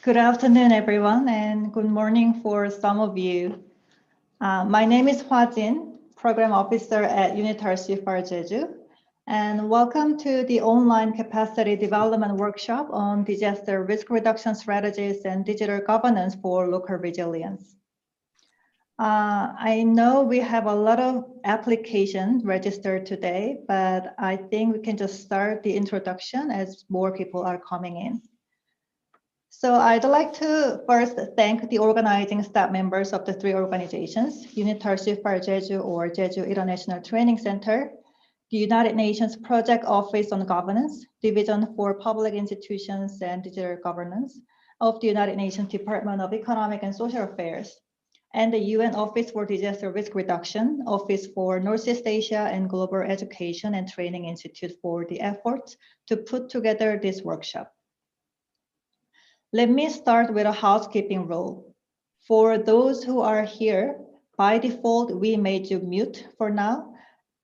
Good afternoon, everyone, and good morning for some of you. My name is Hwa Jin, Program Officer at UNITAR CFR Jeju, and welcome to the online capacity development workshop on disaster risk reduction strategies and digital governance for local resilience. I know we have a lot of applications registered today, but I think we can just start the introduction as more people are coming in. So I'd like to first thank the organizing staff members of the three organizations, UNITAR CFR Jeju or Jeju International Training Center, the United Nations Project Office on Governance, Division for Public Institutions and Digital Governance of the United Nations Department of Economic and Social Affairs, and the UN Office for Disaster Risk Reduction, Office for Northeast Asia and Global Education and Training Institute for the efforts to put together this workshop. Let me start with a housekeeping rule. For those who are here, by default, we made you mute for now,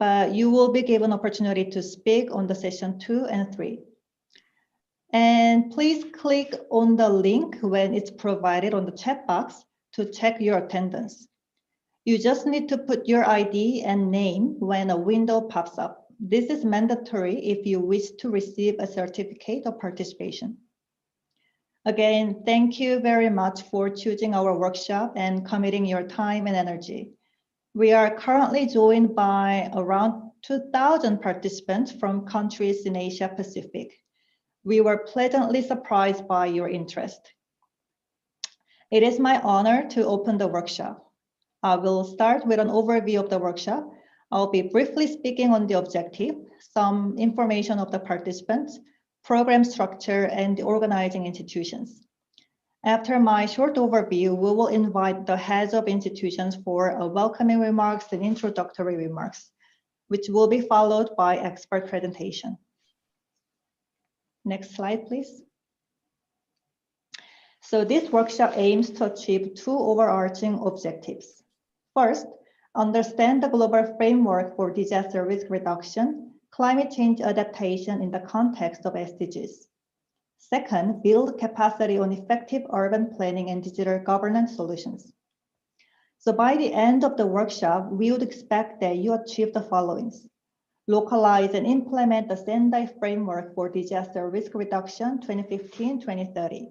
but you will be given opportunity to speak on the session 2 and 3. And please click on the link when it's provided on the chat box to check your attendance. You just need to put your ID and name when a window pops up. This is mandatory if you wish to receive a certificate of participation. Again, thank you very much for choosing our workshop and committing your time and energy. We are currently joined by around 2,000 participants from countries in Asia Pacific. We were pleasantly surprised by your interest. It is my honor to open the workshop. I will start with an overview of the workshop. I'll be briefly speaking on the objective, some information of the participants, program structure, and the organizing institutions. After my short overview, we will invite the heads of institutions for a welcoming remarks and introductory remarks, which will be followed by expert presentation. Next slide, please. So this workshop aims to achieve two overarching objectives. First, understand the global framework for disaster risk reduction, climate change adaptation in the context of SDGs. Second, build capacity on effective urban planning and digital governance solutions. So by the end of the workshop, we would expect that you achieve the following: localize and implement the SENDI Framework for Disaster Risk Reduction 2015-2030.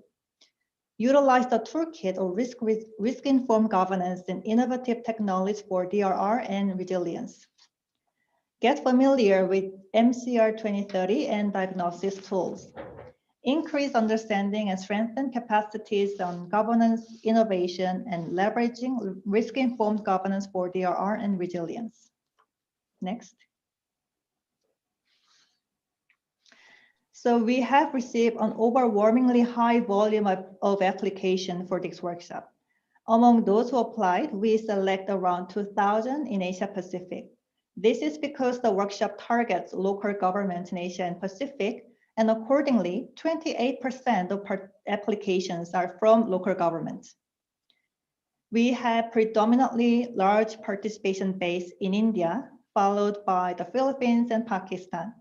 Utilize the toolkit of risk-informed governance and innovative technologies for DRR and resilience. Get familiar with MCR 2030 and diagnosis tools. Increase understanding and strengthen capacities on governance, innovation, and leveraging risk-informed governance for DRR and resilience. Next. So we have received an overwhelmingly high volume of application for this workshop. Among those who applied, we select around 2,000 in Asia Pacific. This is because the workshop targets local governments in Asia and Pacific, and accordingly, 28% of applications are from local governments. We have predominantly large participation base in India, followed by the Philippines and Pakistan.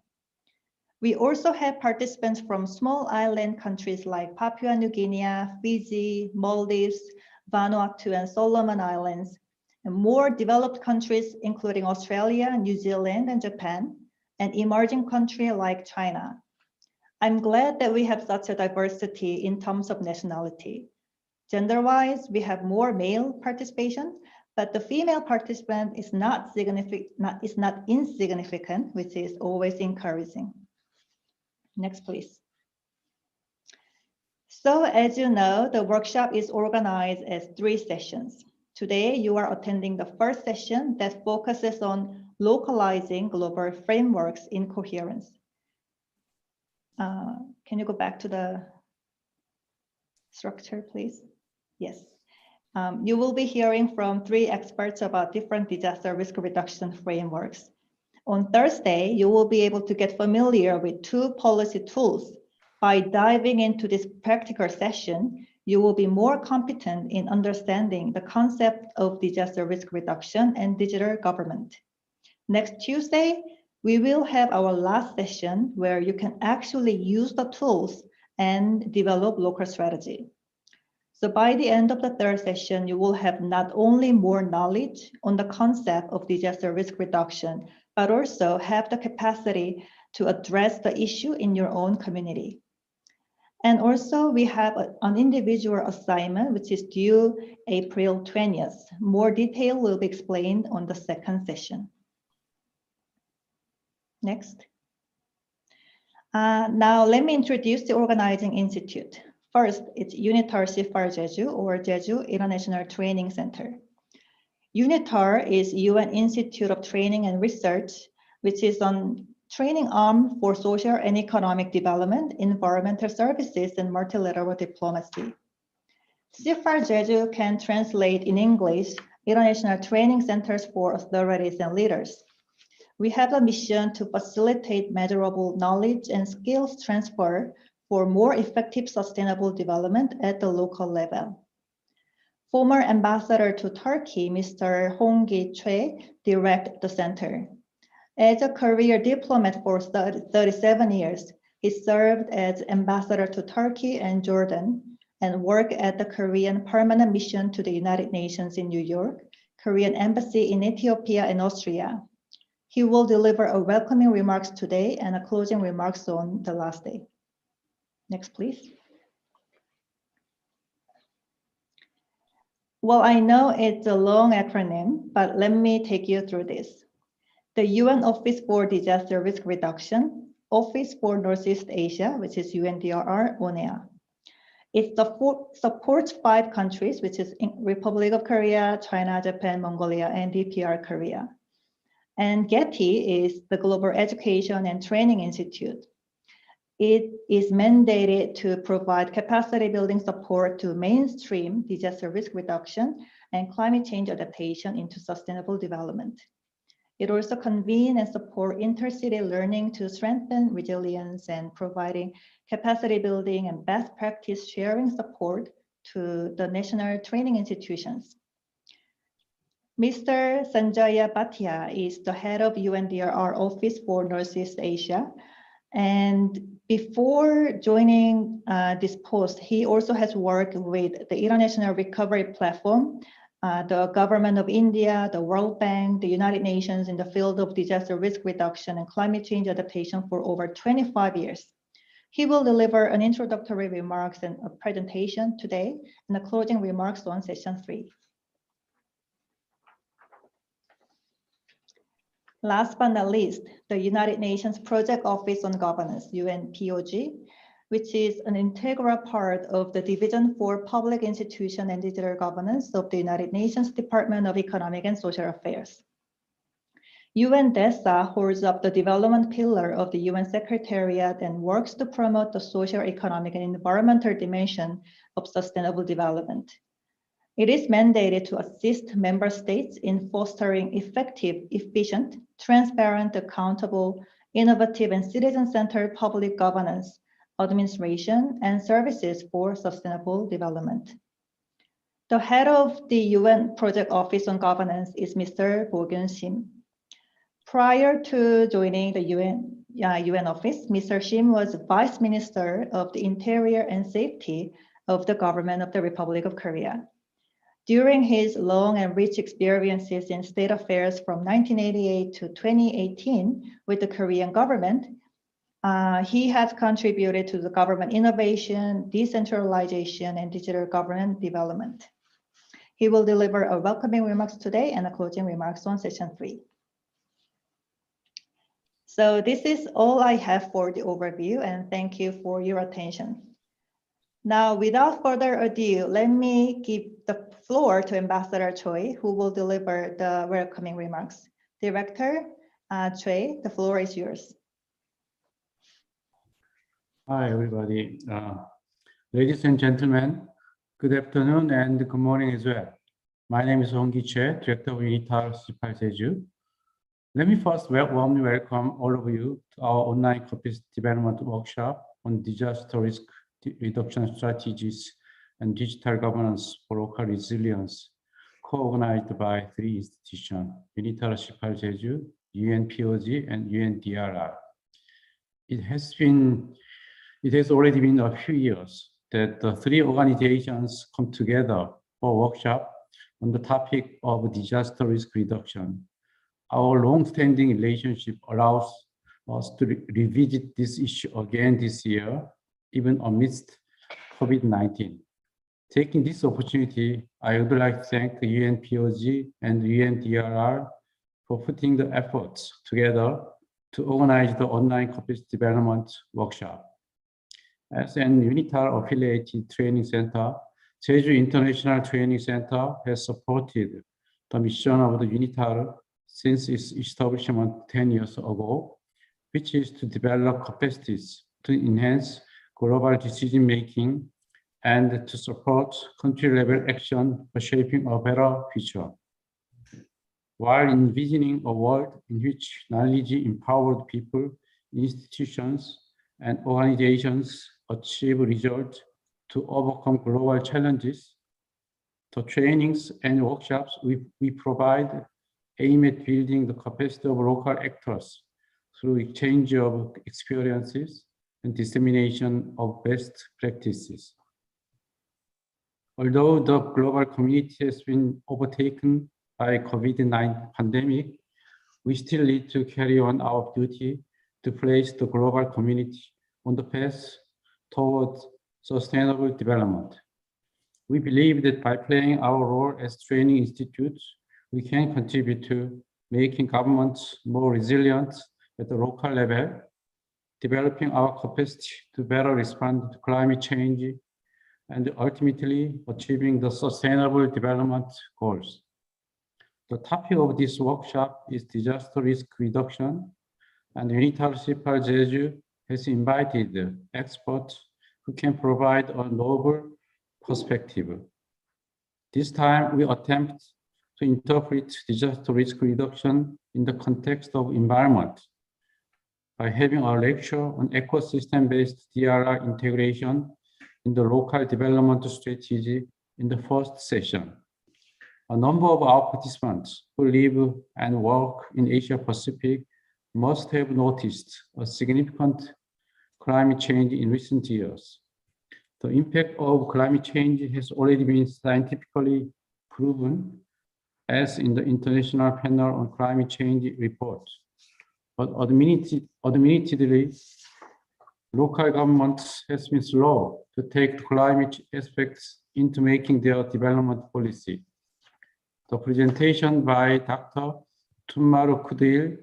We also have participants from small island countries like Papua New Guinea, Fiji, Maldives, Vanuatu, and Solomon Islands, and more developed countries, including Australia, New Zealand, and Japan, and emerging countries like China. I'm glad that we have such a diversity in terms of nationality. Gender-wise, we have more male participation, but the female participant is not insignificant, which is always encouraging. Next, please. So as you know, the workshop is organized as 3 sessions. Today, you are attending the first session that focuses on localizing global frameworks in coherence. Can you go back to the structure, please? Yes. You will be hearing from 3 experts about different disaster risk reduction frameworks. On Thursday, you will be able to get familiar with 2 policy tools. By diving into this practical session, you will be more competent in understanding the concept of disaster risk reduction and digital government. Next Tuesday, we will have our last session where you can actually use the tools and develop local strategy. So by the end of the third session, you will have not only more knowledge on the concept of disaster risk reduction, but also have the capacity to address the issue in your own community. And also we have an individual assignment, which is due April 20th. More detail will be explained on the second session. Next. Now let me introduce the organizing institute. First, it's UNITAR CIFAR Jeju, or Jeju International Training Center. UNITAR is UN Institute of Training and Research, which is an training arm for social and economic development, environmental services, and multilateral diplomacy. CIFAR Jeju can translate in English International Training Centers for Authorities and Leaders. We have a mission to facilitate measurable knowledge and skills transfer for more effective sustainable development at the local level. Former ambassador to Turkey, Mr. Hong-gi Choi, directs the center. As a career diplomat for 37 years, he served as ambassador to Turkey and Jordan and worked at the Korean Permanent Mission to the United Nations in New York, Korean Embassy in Ethiopia and Austria. He will deliver a welcoming remarks today and a closing remarks on the last day. Next, please. Well, I know it's a long acronym, but let me take you through this. The UN Office for Disaster Risk Reduction, Office for Northeast Asia, which is UNDRR, ONEA. It supports 5 countries, which is Republic of Korea, China, Japan, Mongolia, and DPR Korea. And GETI is the Global Education and Training Institute. It is mandated to provide capacity building support to mainstream disaster risk reduction and climate change adaptation into sustainable development. It also convenes and supports intercity learning to strengthen resilience and providing capacity building and best practice sharing support to the national training institutions. Mr. Sanjaya Bhatia is the head of UNDRR Office for Northeast Asia. And before joining this post, he also has worked with the International Recovery Platform, the government of India, the World Bank, the United Nations in the field of disaster risk reduction and climate change adaptation for over 25 years. He will deliver an introductory remarks and a presentation today and a closing remarks on session 3. Last but not least, the United Nations Project Office on Governance, UNPOG, which is an integral part of the Division for Public Institution and Digital Governance of the United Nations Department of Economic and Social Affairs. UNDESA holds up the development pillar of the UN Secretariat and works to promote the social, economic, and environmental dimension of sustainable development. It is mandated to assist member states in fostering effective, efficient, transparent, accountable, innovative, and citizen-centered public governance, administration, and services for sustainable development. The head of the UN Project Office on Governance is Mr. Bo-Kyun Shim. Prior to joining the UN office, Mr. Shim was Vice Minister of the Interior and Safety of the Government of the Republic of Korea. During his long and rich experiences in state affairs from 1988 to 2018 with the Korean government, he has contributed to the government innovation, decentralization, and digital government development. He will deliver a welcoming remarks today and a closing remarks on session 3. So this is all I have for the overview, and thank you for your attention. Now, without further ado, let me give the floor to Ambassador Choi, who will deliver the welcoming remarks. Director Choi, the floor is yours. Hi, everybody. Ladies and gentlemen, good afternoon and good morning as well. My name is Hong-gi Choi, Director of UNITAR CIFAR Jeju. Let me first warmly welcome all of you to our online capacity development workshop on disaster risk reduction strategies and digital governance for local resilience, co-organized by 3 institutions, UNITAR CIFAR Jeju, UNPOG, and UNDRR. It has already been a few years that the three organizations come together for a workshop on the topic of disaster risk reduction. Our long-standing relationship allows us to revisit this issue again this year, even amidst COVID-19. Taking this opportunity, I would like to thank the UNPOG and UNDRR for putting the efforts together to organize the online capacity development workshop. As an UNITAR affiliated training center, Jeju International Training Center has supported the mission of the UNITAR since its establishment 10 years ago, which is to develop capacities to enhance global decision-making and to support country-level action for shaping a better future. While envisioning a world in which knowledge-empowered people, institutions, and organizations achieve results to overcome global challenges, the trainings and workshops we provide aim at building the capacity of local actors through exchange of experiences and dissemination of best practices. Although the global community has been overtaken by COVID-19 pandemic, we still need to carry on our duty to place the global community on the path towards sustainable development. We believe that by playing our role as training institutes, we can contribute to making governments more resilient at the local level, developing our capacity to better respond to climate change, and ultimately achieving the sustainable development goals. The topic of this workshop is disaster risk reduction, and UNITAR CIPAL Jeju has invited experts who can provide a novel perspective. This time, we attempt to interpret disaster risk reduction in the context of environment by having a lecture on ecosystem-based DRR integration in the local development strategy in the first session. A number of our participants who live and work in Asia Pacific must have noticed a significant climate change in recent years. The impact of climate change has already been scientifically proven, as in the International Panel on Climate Change report. But admittedly, local governments have been slow to take the climate aspects into making their development policy. The presentation by Dr. Tunmaru Kudil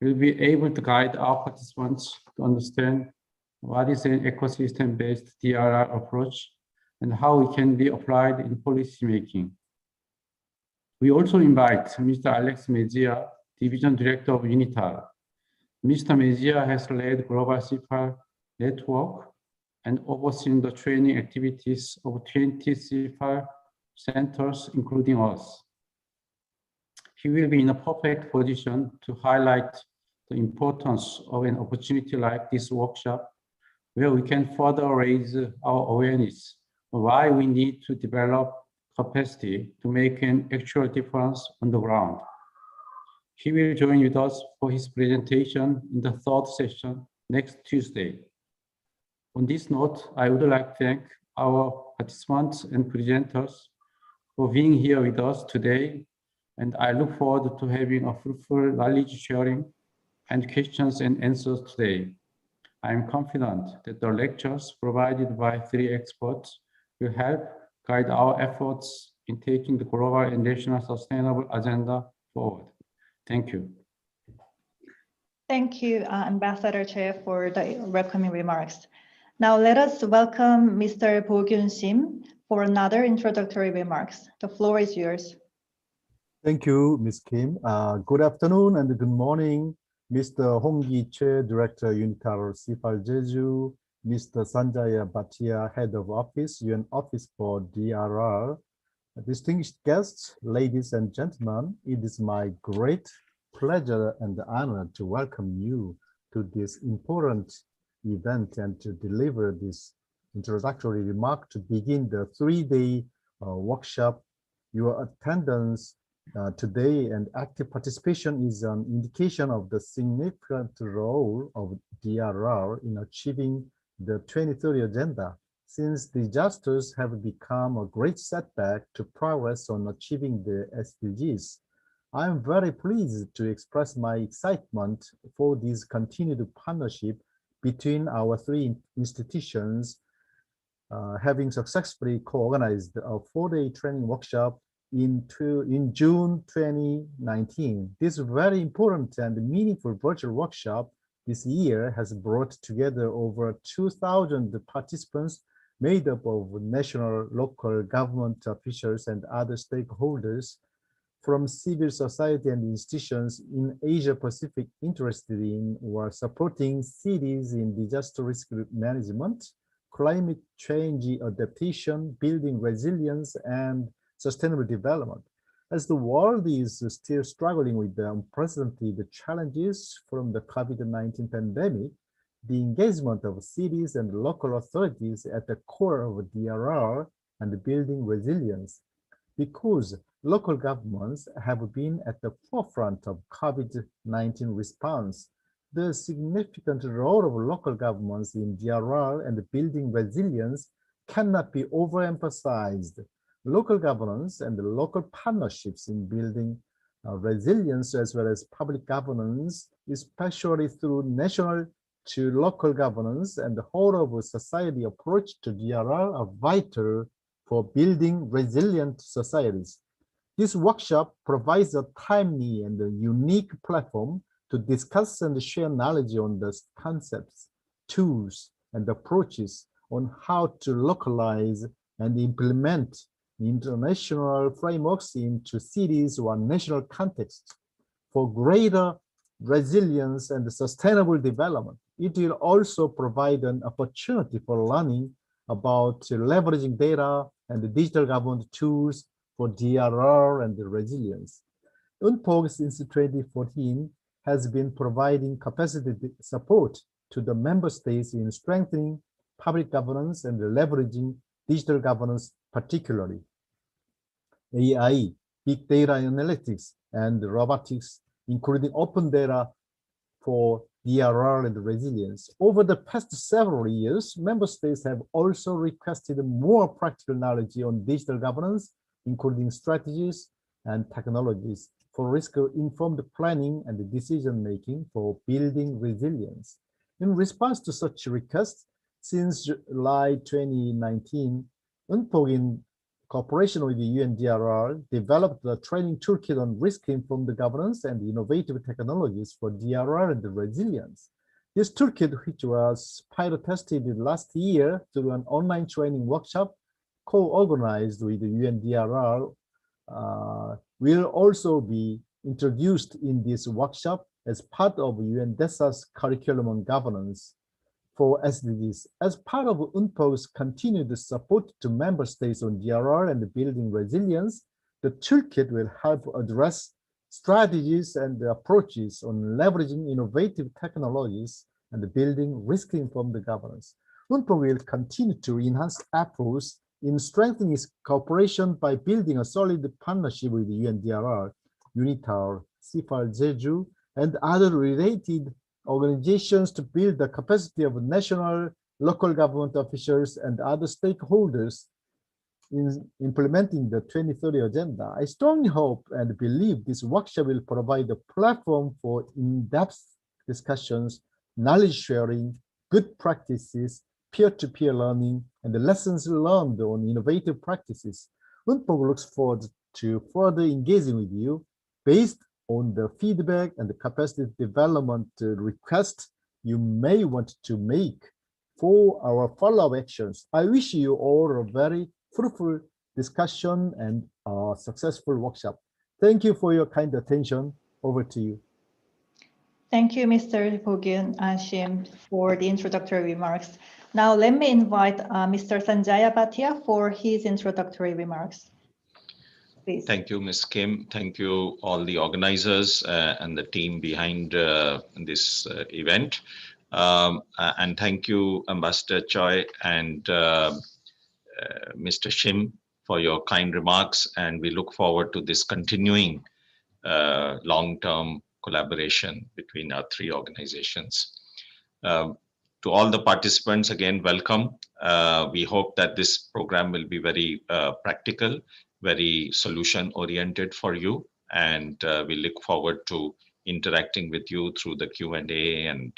will be able to guide our participants to understand what is an ecosystem-based DRR approach and how it can be applied in policy making. We also invite Mr. Alex Mejia, Division Director of UNITAR. Mr. Mejia has led Global CIPAL Network and overseen the training activities of 20 CIPAL centers, including us. He will be in a perfect position to highlight the importance of an opportunity like this workshop, where we can further raise our awareness of why we need to develop capacity to make an actual difference on the ground. He will join with us for his presentation in the third session next Tuesday. On this note, I would like to thank our participants and presenters for being here with us today, and I look forward to having a fruitful knowledge sharing and questions and answers today. I am confident that the lectures provided by three experts will help guide our efforts in taking the global and national sustainable agenda forward. Thank you. Thank you, Ambassador Chair, for the welcoming remarks. Now let us welcome Mr. Bo-Gyun Sim for another introductory remarks. The floor is yours. Thank you, Ms. Kim. Good afternoon and good morning, Mr. Hong-Ki Choi, Director, UNITAR CIPAL Jeju, Mr. Sanjaya Bhatia, Head of Office, UN Office for DRR. Distinguished guests, ladies and gentlemen, it is my great pleasure and honor to welcome you to this important event and to deliver this introductory remark to begin the three-day workshop. Your attendance today and active participation is an indication of the significant role of DRR in achieving the 2030 agenda since disasters have become a great setback to progress on achieving the SDGs. I am very pleased to express my excitement for this continued partnership between our three institutions, having successfully co-organized a 4-day training workshop in June 2019. This very important and meaningful virtual workshop this year has brought together over 2,000 participants made up of national, local government officials and other stakeholders from civil society and institutions in Asia Pacific interested in or supporting cities in disaster risk management, climate change adaptation, building resilience, and sustainable development. As the world is still struggling with the unprecedented challenges from the COVID-19 pandemic, the engagement of cities and local authorities at the core of DRR and building resilience. Because local governments have been at the forefront of COVID-19 response, the significant role of local governments in DRR and building resilience cannot be overemphasized. Local governance and local partnerships in building resilience as well as public governance, especially through national to local governance and the whole of society approach to DRR are vital for building resilient societies. This workshop provides a timely and a unique platform to discuss and share knowledge on the concepts, tools, and approaches on how to localize and implement international frameworks into cities or national contexts for greater resilience and sustainable development. It will also provide an opportunity for learning about leveraging data and digital government tools for DRR and resilience. UNPOG since 2014 has been providing capacity support to the member states in strengthening public governance and leveraging digital governance, particularly AI, big data analytics, and robotics, including open data for DRR and resilience. Over the past several years, member states have also requested more practical knowledge on digital governance, including strategies and technologies for risk-informed planning and decision-making for building resilience. In response to such requests, since July 2019, UNPOG in cooperation with the UNDRR developed a training toolkit on risk-informed governance and innovative technologies for DRR and resilience. This toolkit, which was pilot tested last year through an online training workshop co-organized with the UNDRR, will also be introduced in this workshop as part of UNDESA's curriculum on governance for SDGs. As part of UNPOG's continued support to member states on DRR and building resilience, the toolkit will help address strategies and approaches on leveraging innovative technologies and building risk-informed governance. UNPOG will continue to enhance efforts in strengthening its cooperation by building a solid partnership with the UNDRR, UNITAR, CIFAR Jeju, and other related organizations to build the capacity of national, local government officials and other stakeholders in implementing the 2030 agenda. I strongly hope and believe this workshop will provide a platform for in-depth discussions, knowledge sharing, good practices, peer-to-peer learning, and the lessons learned on innovative practices. UNPOG looks forward to further engaging with you based on the feedback and the capacity development request you may want to make for our follow-up actions. I wish you all a very fruitful discussion and a successful workshop. Thank you for your kind attention. Over to you. Thank you, Mr. Bogyun Shim, for the introductory remarks. Now let me invite Mr. Sanjaya Bhatia for his introductory remarks. Please. Thank you, Ms. Kim. Thank you, all the organizers and the team behind this event. And thank you, Ambassador Choi and Mr. Shim for your kind remarks. And we look forward to this continuing long-term collaboration between our three organizations. To all the participants, again, welcome. We hope that this program will be very practical, very solution oriented for you, and we look forward to interacting with you through the Q&A and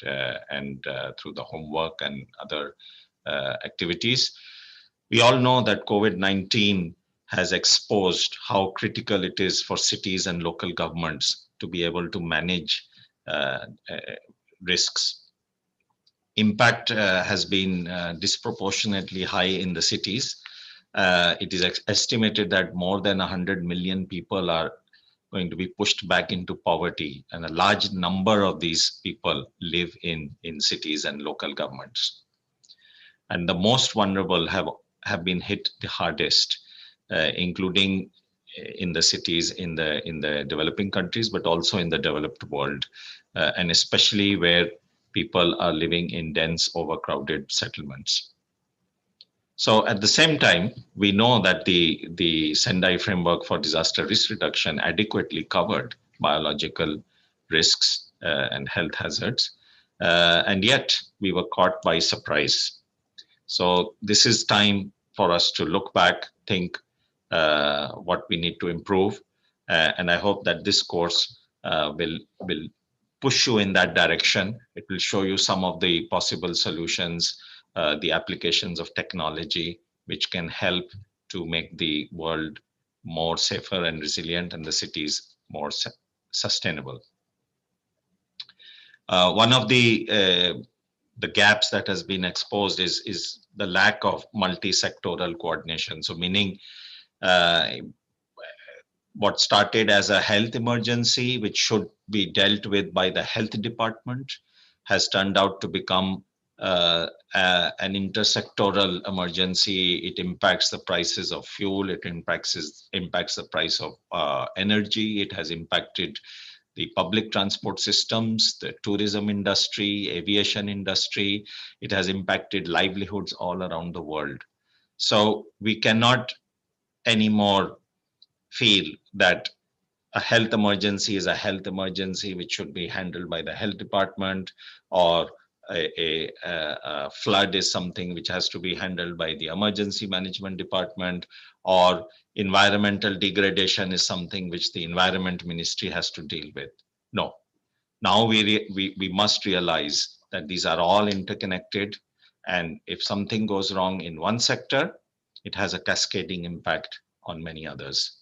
through the homework and other activities. We all know that COVID-19 has exposed how critical it is for cities and local governments to be able to manage risks. Impact has been disproportionately high in the cities. It is estimated that more than 100 million people are going to be pushed back into poverty, and a large number of these people live in cities and local governments. And the most vulnerable have been hit the hardest, including in the cities in the developing countries, but also in the developed world, and especially where people are living in dense, overcrowded settlements. So at the same time, we know that the SENDI framework for disaster risk reduction adequately covered biological risks and health hazards, and yet we were caught by surprise. So this is time for us to look back, think what we need to improve, and I hope that this course will push you in that direction. It will show you some of the possible solutions, the applications of technology, which can help to make the world more safer and resilient and the cities more sustainable. One of the gaps that has been exposed is the lack of multi-sectoral coordination. So meaning what started as a health emergency, which should be dealt with by the health department, has turned out to become an intersectoral emergency. It impacts the prices of fuel. It impacts the price of energy. It has impacted the public transport systems, the tourism industry, aviation industry. It has impacted livelihoods all around the world. So we cannot anymore feel that a health emergency is a health emergency which should be handled by the health department, or a flood is something which has to be handled by the emergency management department, or environmental degradation is something which the environment ministry has to deal with. No, now we must realize that these are all interconnected, and if something goes wrong in one sector, it has a cascading impact on many others.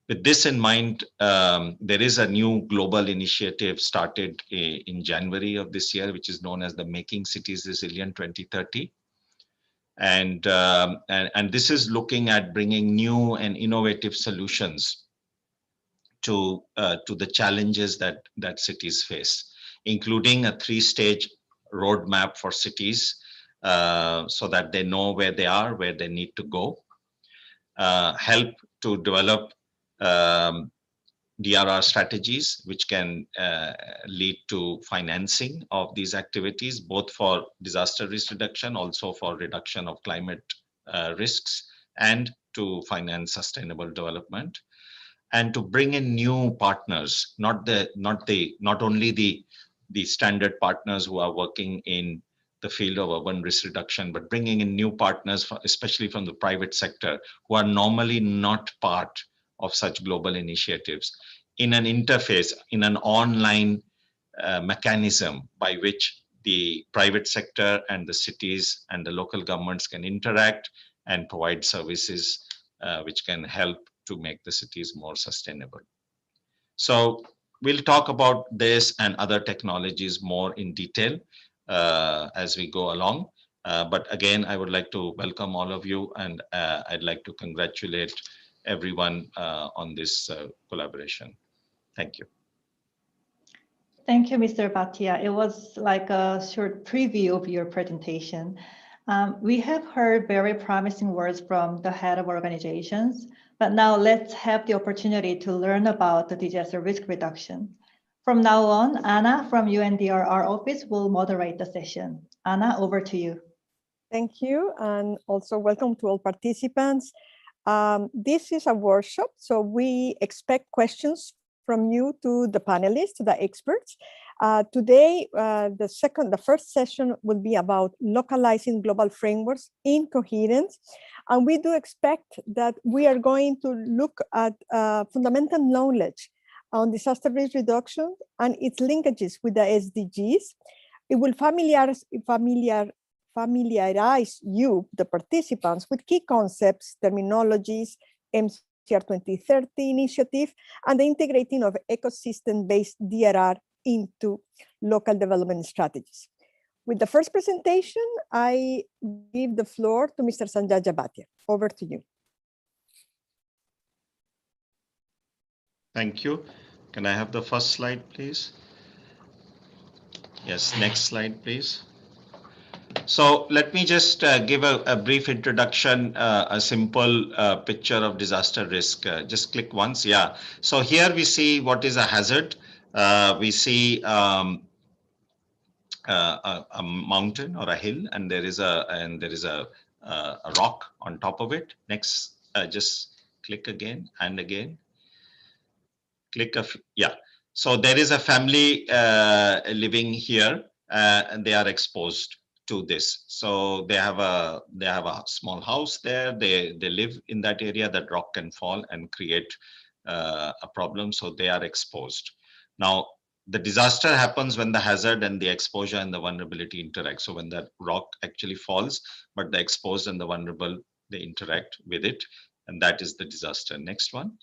With this in mind, there is a new global initiative started in January of this year, which is known as the Making Cities Resilient 2030. And this is looking at bringing new and innovative solutions to the challenges that cities face, including a 3-stage roadmap for cities so that they know where they are, where they need to go, help to develop DRR strategies, which can lead to financing of these activities, both for disaster risk reduction, also for reduction of climate risks, and to finance sustainable development, and to bring in new partners, not only the standard partners who are working in the field of urban risk reduction, but bringing in new partners, especially from the private sector, who are normally not part of such global initiatives, in an interface, in an online mechanism by which the private sector and the cities and the local governments can interact and provide services which can help to make the cities more sustainable. So we'll talk about this and other technologies more in detail as we go along. But again, I would like to welcome all of you, and I'd like to congratulate everyone on this collaboration. Thank you. Thank you, Mr. Bhatia. It was like a short preview of your presentation. We have heard very promising words from the head of organizations, but now let's have the opportunity to learn about the disaster risk reduction. From now on, Anna from UNDRR office will moderate the session. Anna, over to you. Thank you, and also welcome to all participants. This is a workshop, so we expect questions from you to the panelists, to the experts. Today, the first session will be about localizing global frameworks in coherence. And we do expect that we are going to look at fundamental knowledge on disaster risk reduction and its linkages with the SDGs. It will familiarize you, the participants, with key concepts, terminologies, MCR 2030 initiative, and the integrating of ecosystem-based DRR into local development strategies. With the first presentation, I give the floor to Mr. Sanjaya Bhatia. Over to you. Thank you. Can I have the first slide, please? Yes, next slide, please. So let me just give a brief introduction, a simple picture of disaster risk. Just click once. Yeah. So here we see what is a hazard. We see a mountain or a hill, and there is a rock on top of it. Next, just click again and again. Click yeah. So there is a family living here, and they are exposed to this. So they have a small house there. They live in that area. That rock can fall and create a problem. So they are exposed. Now the disaster happens when the hazard and the exposure and the vulnerability interact. So when that rock actually falls, but the exposed and the vulnerable, they interact with it, and that is the disaster. Next one.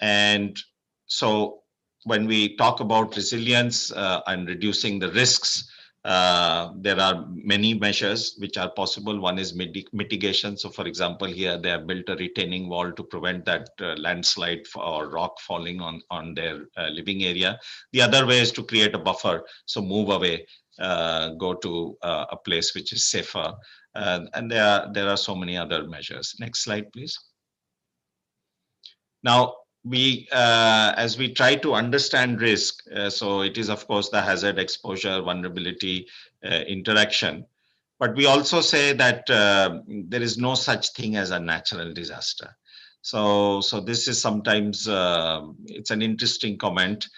And so when we talk about resilience and reducing the risks, there are many measures which are possible. One is mitigation. So for example, here they have built a retaining wall to prevent that landslide or rock falling on their living area. The other way is to create a buffer. So move away, go to a place which is safer. And there are so many other measures. Next slide, please. Now, as we try to understand risk, so it is of course the hazard, exposure, vulnerability, interaction, but we also say that there is no such thing as a natural disaster. So this is sometimes it's an interesting comment,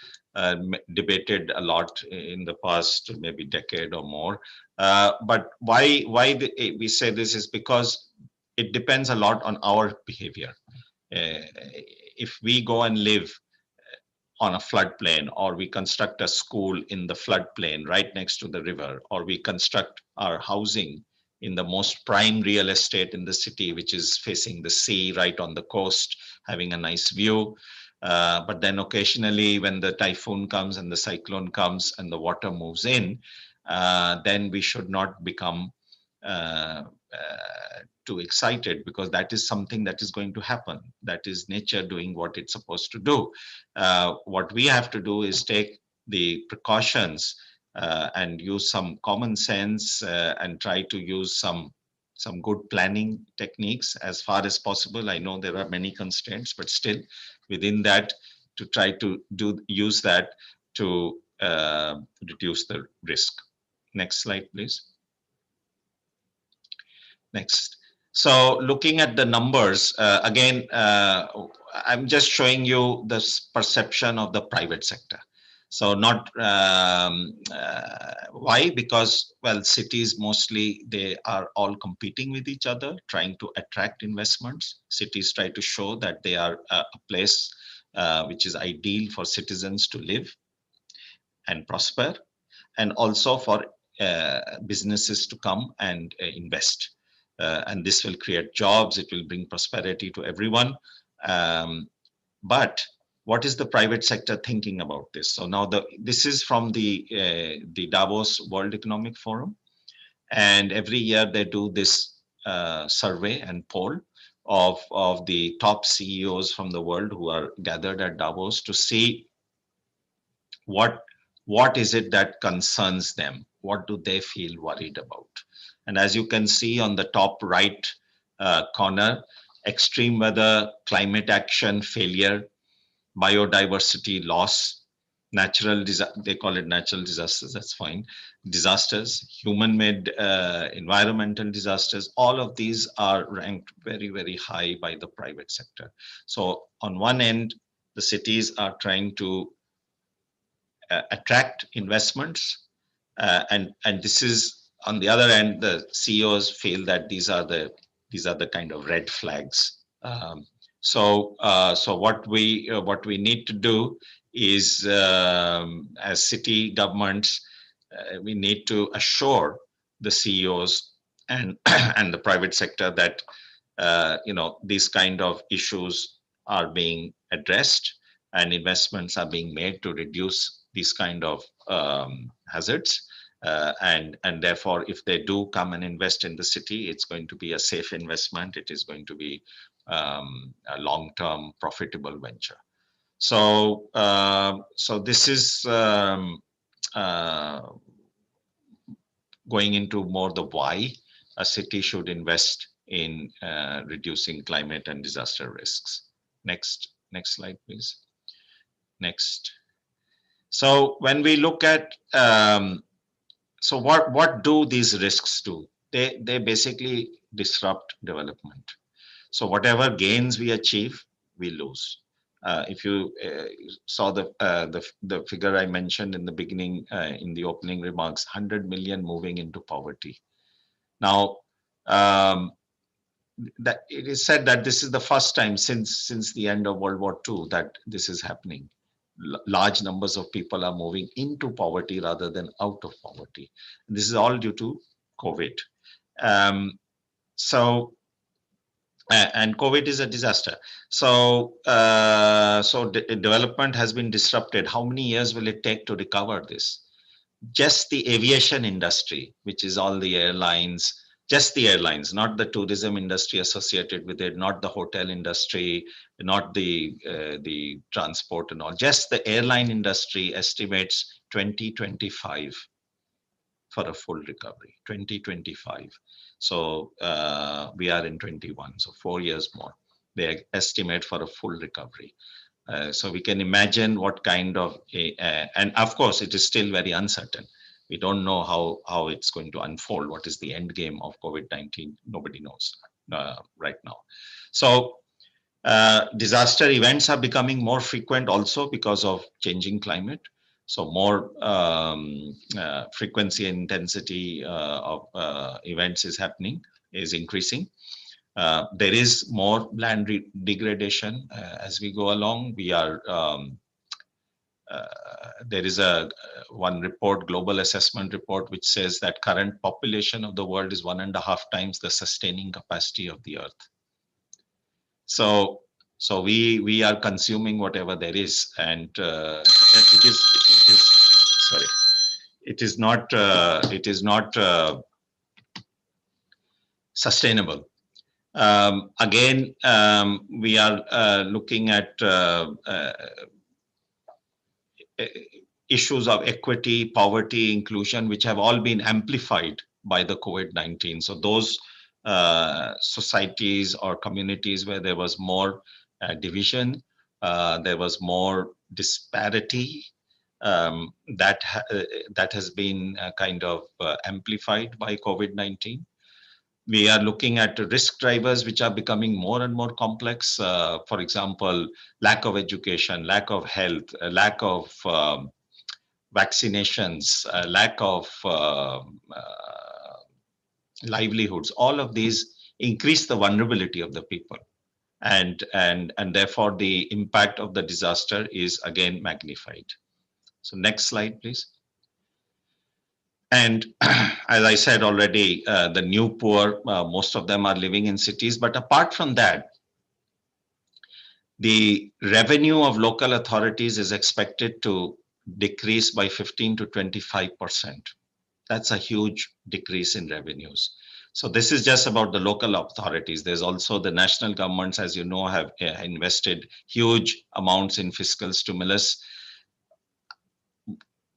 debated a lot in the past maybe decade or more. But why we say this is because it depends a lot on our behavior. If we go and live on a floodplain, or we construct a school in the floodplain right next to the river, or we construct our housing in the most prime real estate in the city, which is facing the sea right on the coast, having a nice view. But then occasionally when the typhoon comes and the cyclone comes and the water moves in, then we should not become too excited, because that is something that is going to happen. That is nature doing what it's supposed to do. What we have to do is take the precautions and use some common sense and try to use some good planning techniques as far as possible. I know there are many constraints, but still within that, to try to use that to reduce the risk. Next slide, please. Next. So looking at the numbers, again, I'm just showing you the perception of the private sector. So not, why? Because, well, cities mostly, they are all competing with each other, trying to attract investments. Cities try to show that they are a place which is ideal for citizens to live and prosper, and also for businesses to come and invest. And this will create jobs, it will bring prosperity to everyone. But what is the private sector thinking about this? So now this is from the Davos World Economic Forum. And every year they do this survey and poll of the top CEOs from the world who are gathered at Davos to see what is it that concerns them? What do they feel worried about? And as you can see on the top right corner, extreme weather, climate action failure, biodiversity loss, they call it natural disasters, that's fine, disasters, human-made environmental disasters, all of these are ranked very, very high by the private sector. So on one end, the cities are trying to attract investments. And this is, on the other end, the CEOs feel that these are the kind of red flags. So what we need to do is, as city governments, we need to assure the CEOs and and the private sector that these kind of issues are being addressed and investments are being made to reduce these kind of hazards. And therefore, if they do come and invest in the city, it's going to be a safe investment. It is going to be a long-term profitable venture. So this is going into more the why a city should invest in reducing climate and disaster risks. Next slide, please. Next. So when we look at, so what do these risks do? They basically disrupt development. So whatever gains we achieve, we lose. If you saw the figure I mentioned in the beginning, in the opening remarks, 100 million moving into poverty. Now, that it is said that this is the first time since the end of World War II that this is happening. Large numbers of people are moving into poverty rather than out of poverty. And this is all due to COVID. And COVID is a disaster. So development has been disrupted. How many years will it take to recover this? Just the aviation industry, which is all the airlines, just the airlines, not the tourism industry associated with it, not the hotel industry, not the transport and all, just the airline industry estimates 2025 for a full recovery, 2025. So we are in 21, so 4 years more. They estimate for a full recovery. So we can imagine what kind of, and of course it is still very uncertain. We don't know how it's going to unfold. What is the end game of COVID-19? Nobody knows right now. So disaster events are becoming more frequent also because of changing climate. So more frequency and intensity of events is increasing. There is more land degradation as we go along. We are there is one report, global assessment report, which says that current population of the world is 1.5 times the sustaining capacity of the earth. So we are consuming whatever there is, and it is not sustainable. Again, we are looking at issues of equity, poverty, inclusion, which have all been amplified by the COVID-19. So those societies or communities where there was more division, there was more disparity, that has been kind of amplified by COVID-19. We are looking at risk drivers which are becoming more and more complex. For example, lack of education, lack of health, lack of vaccinations, lack of livelihoods. All of these increase the vulnerability of the people, and therefore the impact of the disaster is again magnified. So next slide, please. And as I said already, the new poor, most of them are living in cities. But apart from that, the revenue of local authorities is expected to decrease by 15 to 25%. That's a huge decrease in revenues. So this is just about the local authorities. There's also the national governments, as you know, have invested huge amounts in fiscal stimulus.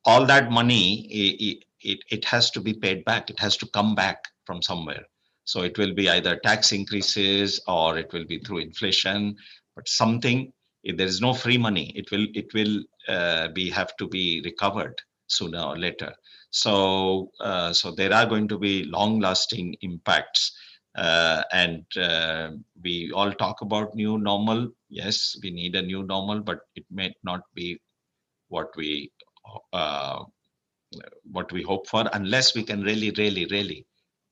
All that money, it has to be paid back. It has to come back from somewhere. So it will be either tax increases or it will be through inflation. But something, if there is no free money, it will have to be recovered sooner or later. So there are going to be long-lasting impacts. And we all talk about new normal. Yes, we need a new normal, but it may not be what we what we hope for, unless we can really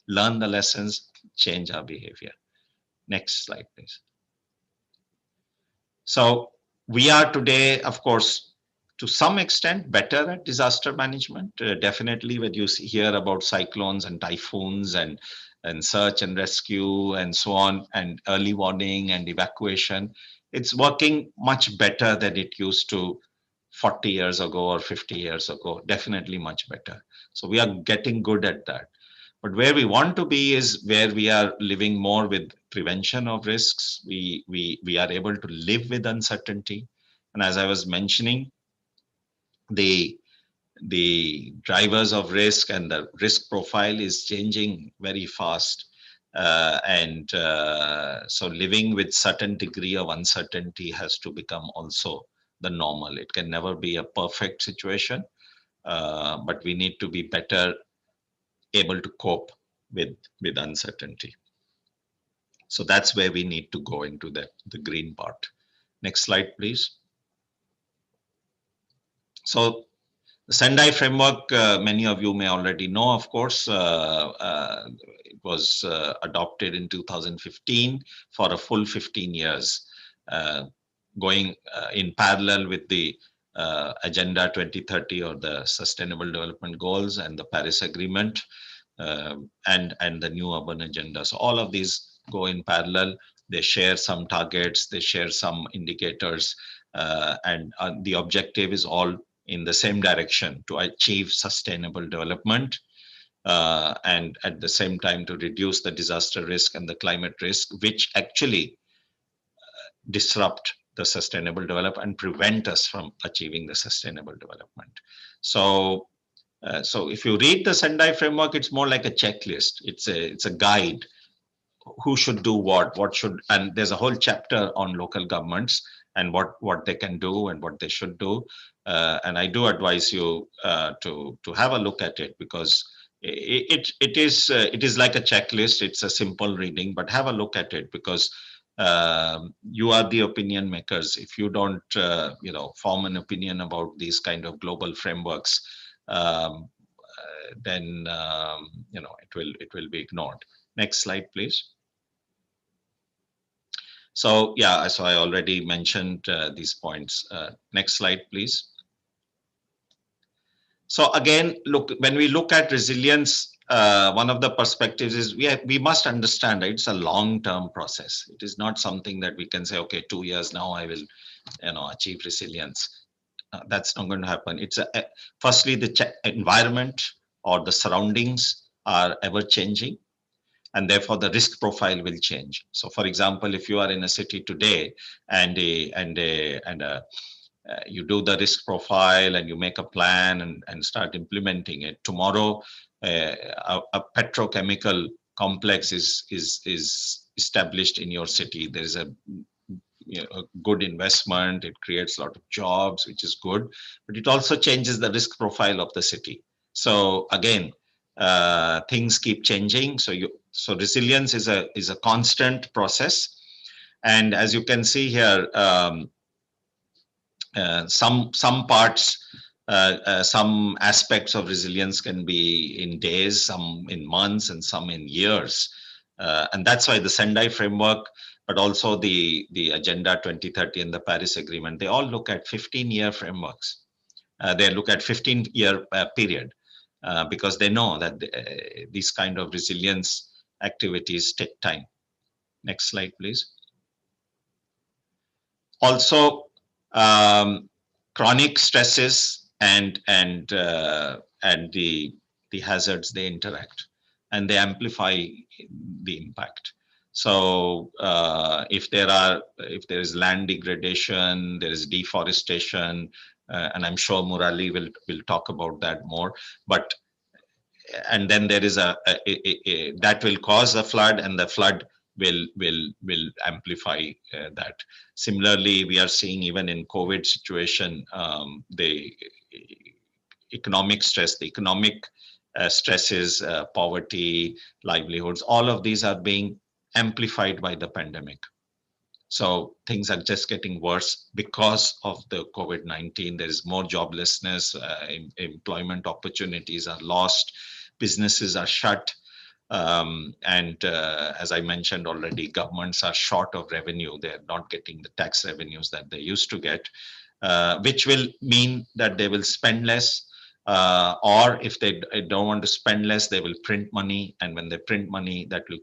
learn the lessons, change our behavior. Next slide, please. So we are today, of course, to some extent better at disaster management. Definitely when you hear about cyclones and typhoons and search and rescue and so on, and early warning and evacuation, it's working much better than it used to 40 years ago or 50 years ago, definitely much better. So we are getting good at that. But where we want to be is where we are living more with prevention of risks. We are able to live with uncertainty. And as I was mentioning, the drivers of risk and the risk profile is changing very fast. So living with certain degree of uncertainty has to become also the normal. It can never be a perfect situation, but we need to be better able to cope with uncertainty. So that's where we need to go into the green part. Next slide, please. So the SENDI framework, many of you may already know, of course, it was adopted in 2015 for a full 15 years, going in parallel with the Agenda 2030 or the Sustainable Development Goals and the Paris Agreement, and the new urban agenda. So all of these go in parallel. They share some targets, they share some indicators, and the objective is all in the same direction, to achieve sustainable development, and at the same time to reduce the disaster risk and the climate risk, which actually disrupt the sustainable development and prevent us from achieving the sustainable development. So if you read the SENDI framework, it's more like a checklist. It's a guide. Who should do what should, and there's a whole chapter on local governments and what they can do and what they should do. And I do advise you to have a look at it, because it is like a checklist. It's a simple reading, but have a look at it, because you are the opinion makers. If you don't form an opinion about these kind of global frameworks, then it will be ignored. Next slide, please. So yeah, so I already mentioned these points. Next slide, please. So again, look, when we look at resilience, one of the perspectives is we must understand that it's a long-term process. It is not something that we can say, okay, 2 years now I will achieve resilience. That's not going to happen. It's firstly, the environment or the surroundings are ever changing, and therefore the risk profile will change. So for example, if you are in a city today and you do the risk profile and you make a plan and start implementing it, tomorrow a petrochemical complex is established in your city. There's a good investment, it creates a lot of jobs, which is good, but it also changes the risk profile of the city. So again, things keep changing. So resilience is a constant process. And as you can see here, some parts, some aspects of resilience can be in days, some in months, and some in years. And that's why the SENDI framework, but also the Agenda 2030 and the Paris Agreement, they all look at 15-year frameworks. They look at 15-year period, because they know that these kind of resilience activities take time. Next slide, please. Also, chronic stresses and the hazards, they interact and they amplify the impact. So if there is land degradation, there is deforestation, and I'm sure Murali will talk about that more. But and then there is that will cause a flood, and the flood will amplify that. Similarly, we are seeing even in COVID situation, the economic stress, the economic stresses, poverty, livelihoods, all of these are being amplified by the pandemic. So things are just getting worse because of the COVID-19. There is more joblessness, employment opportunities are lost, businesses are shut. And as I mentioned already, governments are short of revenue. They're not getting the tax revenues that they used to get, which will mean that they will spend less. Or if they don't want to spend less, they will print money. And when they print money, that will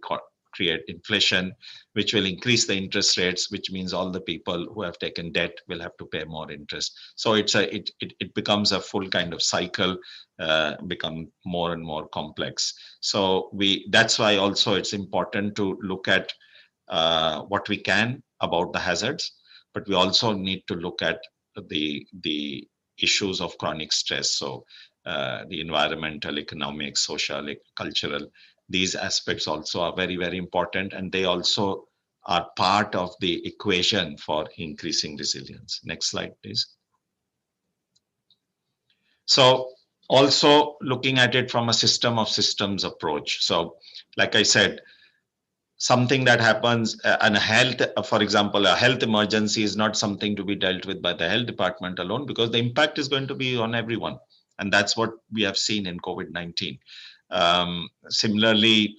create inflation, which will increase the interest rates, which means all the people who have taken debt will have to pay more interest. So it becomes a full kind of cycle, become more and more complex. So that's why also it's important to look at what we can about the hazards, but we also need to look at the issues of chronic stress. So the environmental, economic, social, cultural, these aspects also are very, very important, and they also are part of the equation for increasing resilience. Next slide, please. So also looking at it from a system of systems approach. So like I said, something that happens and a health, for example, a health emergency is not something to be dealt with by the health department alone, because the impact is going to be on everyone. And that's what we have seen in COVID-19. Similarly,